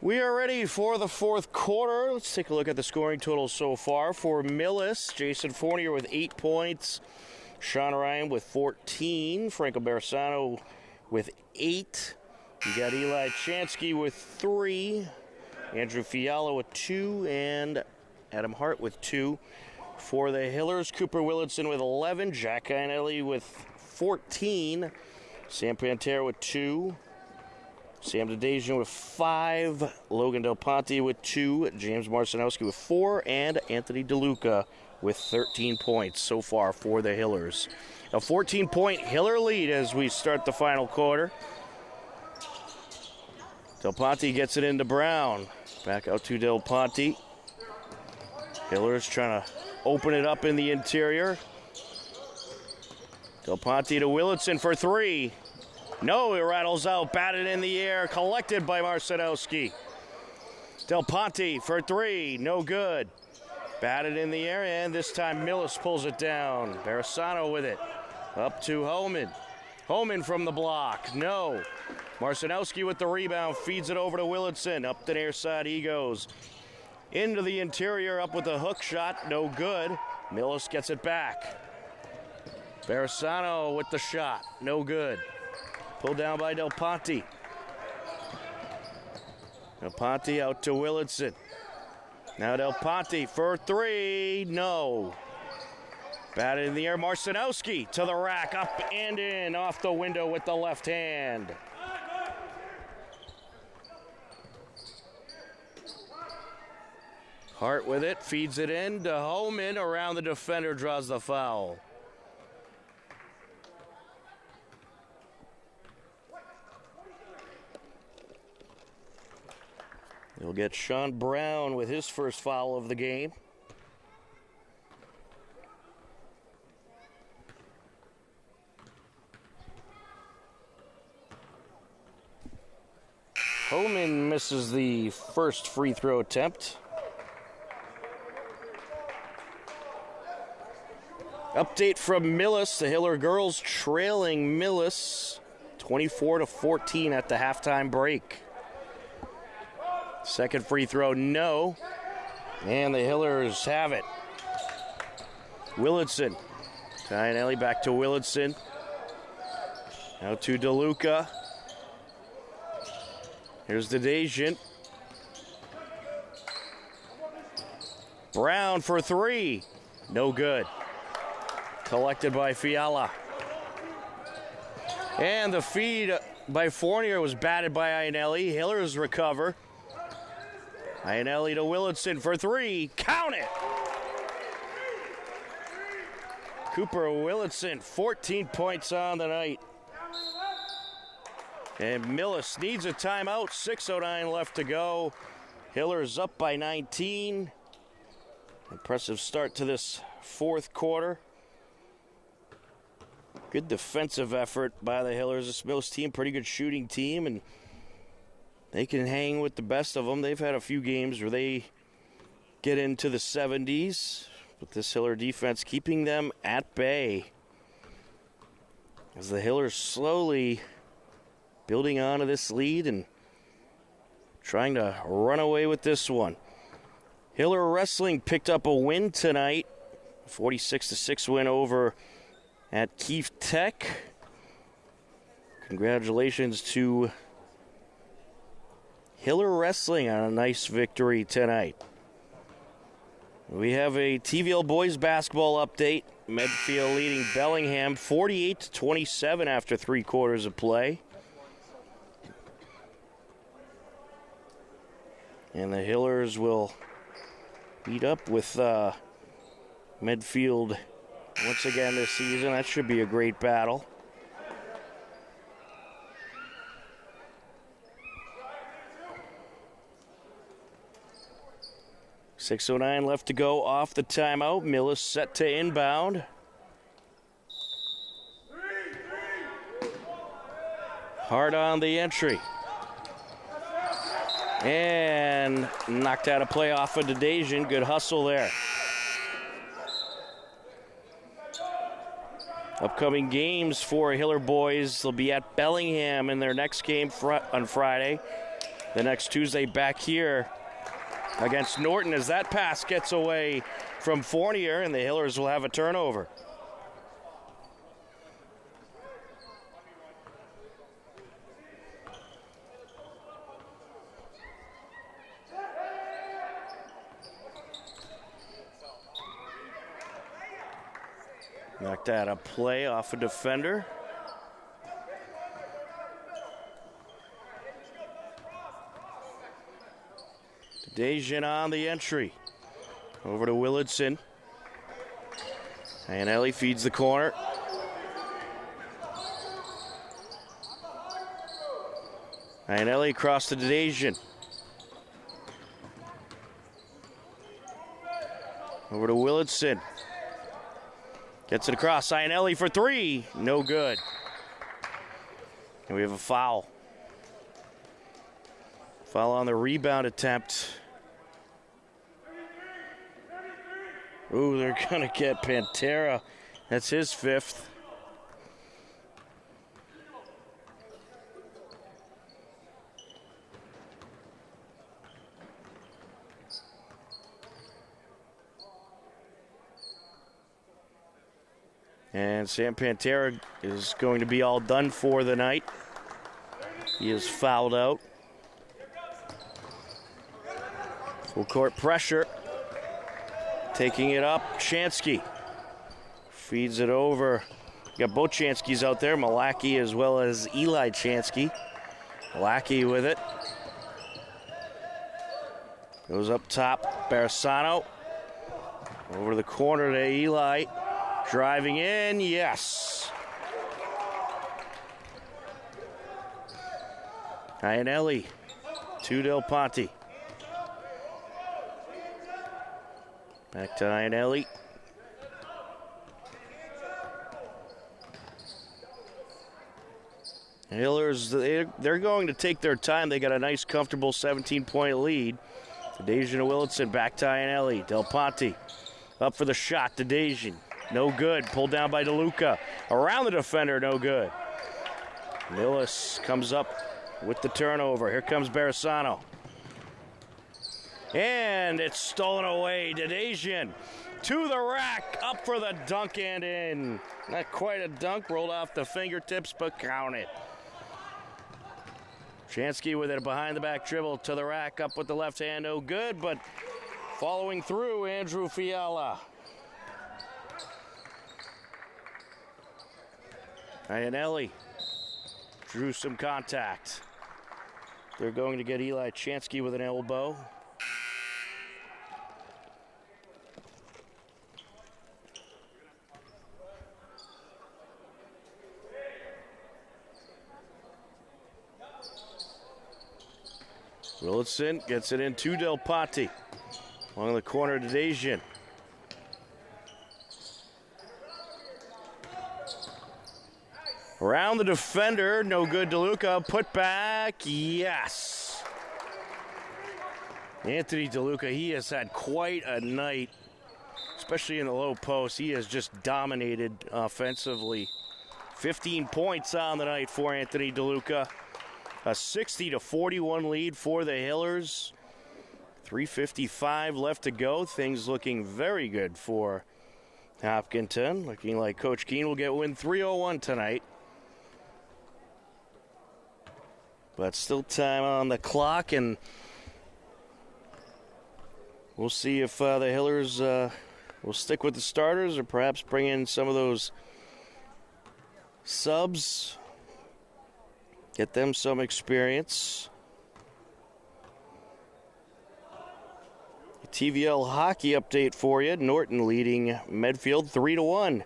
We are ready for the fourth quarter. Let's take a look at the scoring totals so far. For Millis, Jason Fournier with 8 points. Sean Ryan with 14. Franco Barisano with 8. You got Eli Chansky with 3. Andrew Fiala with 2. And Adam Hart with 2. For the Hillers, Cooper Willardson with 11. Jack Iannelli with 14. Sam Pantera with 2. Sam Dedejian with 5, Logan Del Ponte with 2, James Marcinowski with 4, and Anthony DeLuca with 13 points so far for the Hillers. A 14-point Hiller lead as we start the final quarter. Del Ponte gets it into Brown. Back out to Del Ponte. Hillers trying to open it up in the interior. Del Ponte to Willardson for 3. No, it rattles out, batted in the air, collected by Marcinowski. Del Ponte for 3, no good. Batted in the air, and this time Millis pulls it down. Barisano with it, up to Homan. Homan from the block, no. Marcinowski with the rebound, feeds it over to Willardson. Up the near side he goes. Into the interior, up with a hook shot, no good. Millis gets it back. Barisano with the shot, no good. Pulled down by Del Ponte. Del Ponte out to Willardson. Now Del Ponte for 3. No. Batted in the air. Marcinowski to the rack. Up and in. Off the window with the left hand. Hart with it, feeds it in to Homan. Around the defender, draws the foul. He'll get Sean Brown with his first foul of the game. Homan misses the first free throw attempt. Update from Millis. The Hiller girls trailing Millis 24-14 at the halftime break. Second free throw, no. And the Hillers have it. Willardson. Tianelli back to Willardson. Now to DeLuca. Here's the Dejan. Brown for three. No good. Collected by Fiala. And the feed by Fournier was batted by Iannelli. Hillers recover. Iannelli to Willardson for three. Count it! Cooper Willardson, 14 points on the night. And Millis needs a timeout. 6:09 left to go. Hillers up by 19. Impressive start to this fourth quarter. Good defensive effort by the Hillers. This Millis team, pretty good shooting team, and they can hang with the best of them. They've had a few games where they get into the 70s, but this Hiller defense keeping them at bay. As the Hillers slowly building onto this lead and trying to run away with this one. Hiller Wrestling picked up a win tonight. 46-6 win over at Keefe Tech. Congratulations to Hiller Wrestling on a nice victory tonight. We have a TVL boys basketball update. Medfield leading Bellingham 48-27 after 3 quarters of play. And the Hillers will meet up with Medfield once again this season. That should be a great battle. .609 left to go off the timeout. Millis set to inbound. Hard on the entry. And knocked out a play off of Dejan. Good hustle there. Upcoming games for Hiller boys. They'll be at Bellingham in their next game on Friday. The next Tuesday back here against Norton as that pass gets away from Fournier and the Hillers will have a turnover. Knocked out a play off a defender. Dejan on the entry. Over to Willardson. Iannelli feeds the corner. Iannelli across to Dejan. Over to Willardson. Gets it across. Iannelli for three. No good. And we have a foul. Foul on the rebound attempt. Ooh, they're going to get Pantera. That's his fifth. And Sam Pantera is going to be all done for the night. He is fouled out. Full court pressure. Taking it up, Chansky. Feeds it over. You got both Chanskys out there, Malaki as well as Eli Chansky. Malaki with it. Goes up top, Barisano. Over to the corner to Eli. Driving in, yes. Iannelli to Del Ponte. Back to Iannelli. Hillers, they're going to take their time. They got a nice, comfortable 17-point lead. Dejan Willitson back to Iannelli. Del Ponte up for the shot. Dejan, no good. Pulled down by DeLuca. Around the defender, no good. Millis comes up with the turnover. Here comes Barisano. And it's stolen away. Dejan to the rack. Up for the dunk and in. Not quite a dunk. Rolled off the fingertips, but count it. Chansky with it, behind the back dribble to the rack, up with the left hand, no good, but following through, Andrew Fiala. Iannelli drew some contact. They're going to get Eli Chansky with an elbow. Willitson gets it in to Del Ponte. Along the corner to Dejan. Around the defender, no good. DeLuca, put back, yes. Anthony DeLuca, he has had quite a night, especially in the low post. He has just dominated offensively. 15 points on the night for Anthony DeLuca. A 60-41 lead for the Hillers. 3:55 left to go. Things looking very good for Hopkinton. Looking like Coach Keene will get win 301 tonight. But still time on the clock, and we'll see if the Hillers will stick with the starters or perhaps bring in some of those subs. Get them some experience. TVL hockey update for you. Norton leading Medfield 3-1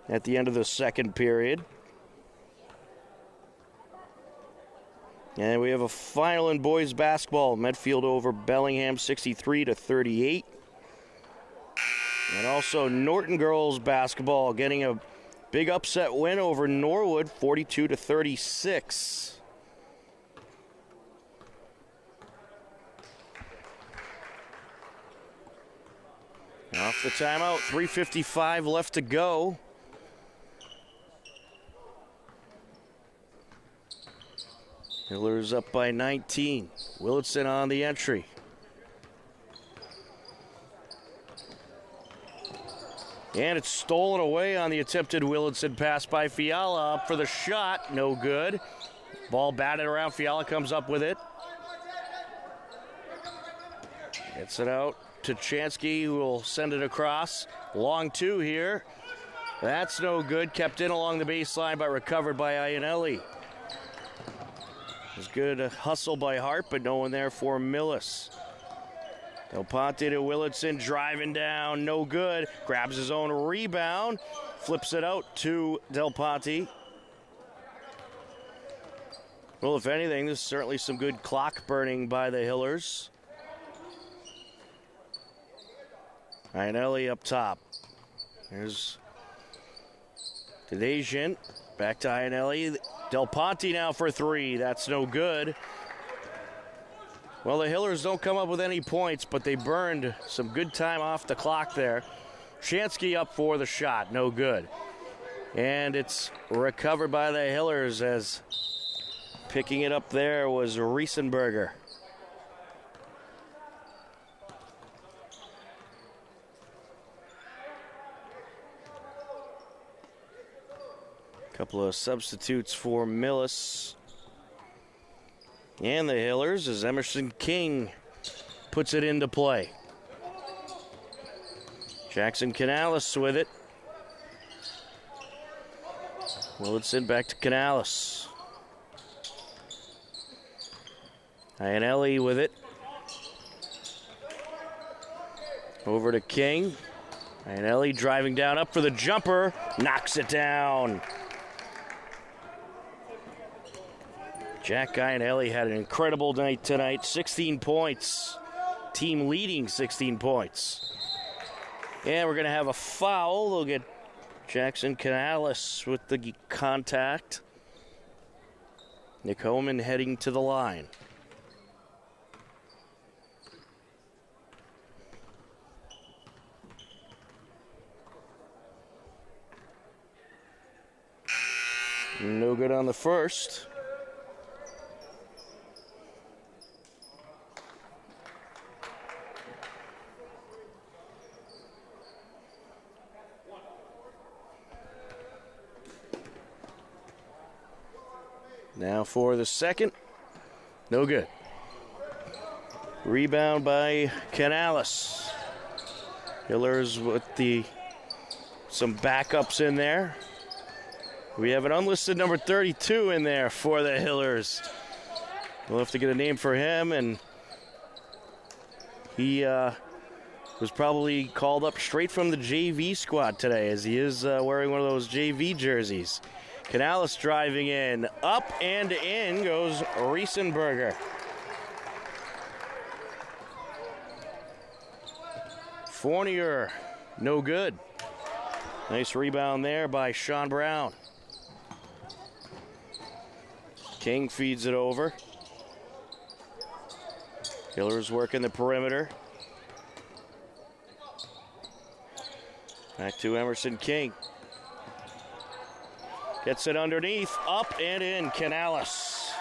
at the end of the second period. And we have a final in boys basketball. Medfield over Bellingham 63-38. And also Norton girls basketball getting a big upset win over Norwood 42-36. Off the timeout, 3:55 left to go. Hillers up by 19. Willitson on the entry. And it's stolen away on the attempted Willitson pass by Fiala. Up for the shot, no good. Ball batted around, Fiala comes up with it. Gets it out to Chansky, who will send it across. Long two here. That's no good. Kept in along the baseline, but recovered by Iannelli. It was good hustle by Hart, but no one there for Millis. Del Ponte to Willitson, driving down, no good. Grabs his own rebound, flips it out to Del Ponte. Well, if anything, this is certainly some good clock burning by the Hillers. Iannelli up top. There's Dejan. Back to Iannelli. Del Ponte now for three. That's no good. Well, the Hillers don't come up with any points, but they burned some good time off the clock there. Chansky up for the shot. No good. And it's recovered by the Hillers, as picking it up there was Riesenberger. Couple of substitutes for Millis and the Hillers as Emerson King puts it into play. Jackson Canales with it. Willitson back to Canales. Iannelli with it. Over to King. Iannelli driving down up for the jumper. Knocks it down. Jack Iannelli had an incredible night tonight. 16 points. Team leading 16 points. And we're going to have a foul. They'll get Jackson Canales with the contact. Nick Homan heading to the line. No good on the first. Now for the second. No good. Rebound by Canales. Hillers with some backups in there. We have an unlisted number 32 in there for the Hillers. We'll have to get a name for him, and he was probably called up straight from the JV squad today, as he is wearing one of those JV jerseys. Canales driving in. Up and in goes Riesenberger. Fournier, no good. Nice rebound there by Sean Brown. King feeds it over. Hillers working the perimeter. Back to Emerson King. Gets it underneath, up and in, Canales.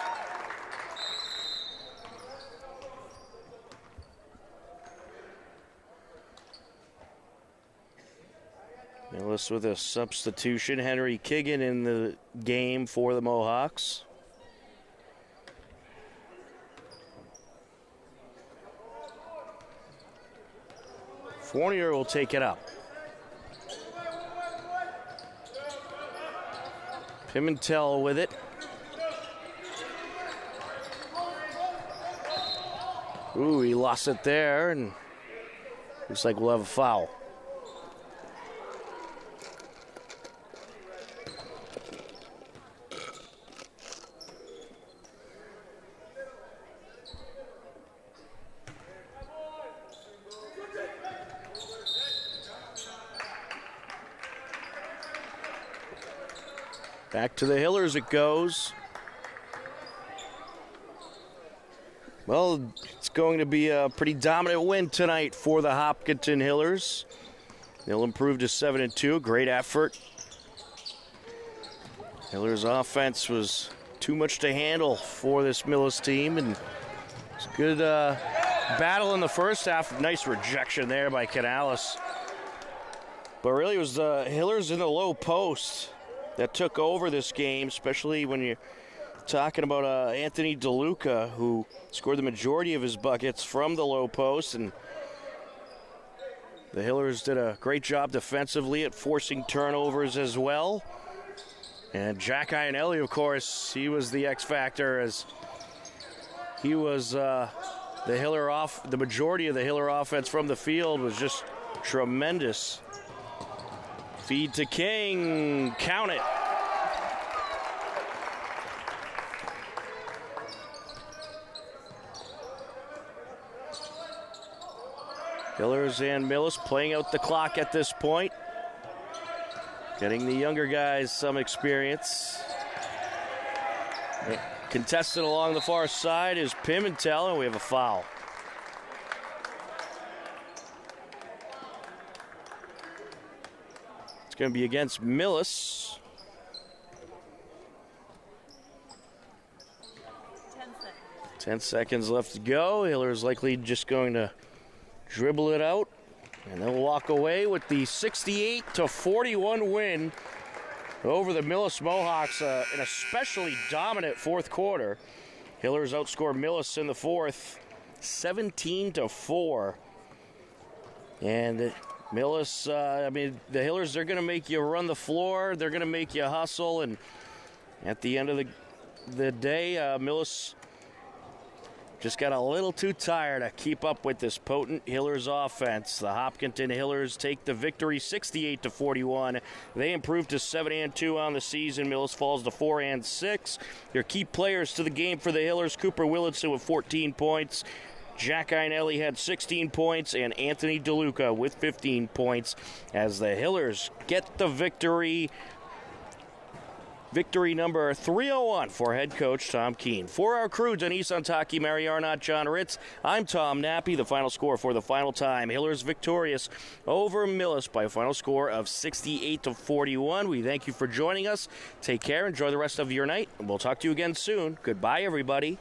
Millis with a substitution. Henry Kiggin in the game for the Mohawks. Fournier will take it up. Pimentel with it. Ooh, he lost it there, and looks like we'll have a foul. Back to the Hillers it goes. Well, it's going to be a pretty dominant win tonight for the Hopkinton Hillers. They'll improve to 7-2. Great effort. Hillers' offense was too much to handle for this Millis team, and it's a good battle in the first half. Nice rejection there by Canales. But really, it was the Hillers in the low post that took over this game, especially when you're talking about Anthony DeLuca, who scored the majority of his buckets from the low post. And the Hillers did a great job defensively at forcing turnovers as well. And Jack Iannelli, of course, he was the X factor, as he was the majority of the Hiller offense from the field was just tremendous. Feed to King, count it. Hillers and Millis playing out the clock at this point. Getting the younger guys some experience. Contested along the far side is Pimentel, and we have a foul. It's going to be against Millis. 10 seconds left to go. Hillers likely just going to dribble it out, and they'll walk away with the 68-41 win over the Millis Mohawks. An especially dominant fourth quarter. Hillers outscore Millis in the fourth, 17-4. And Millis, the Hillers, they're going to make you run the floor. They're going to make you hustle. And at the end of the day, Millis just got a little too tired to keep up with this potent Hillers offense. The Hopkinton Hillers take the victory 68-41. They improved to 7-2 on the season. Millis falls to 4-6. Your key players to the game for the Hillers: Cooper Willardson with 14 points. Jack Einelli had 16 points, and Anthony DeLuca with 15 points as the Hillers get the victory. Victory number 301 for head coach Tom Keene. For our crew, Denise Antaki, Mary Arnott, John Ritz, I'm Tom Nappy. The final score for the final time: Hillers victorious over Millis by a final score of 68-41. We thank you for joining us. Take care. Enjoy the rest of your night, and we'll talk to you again soon. Goodbye, everybody.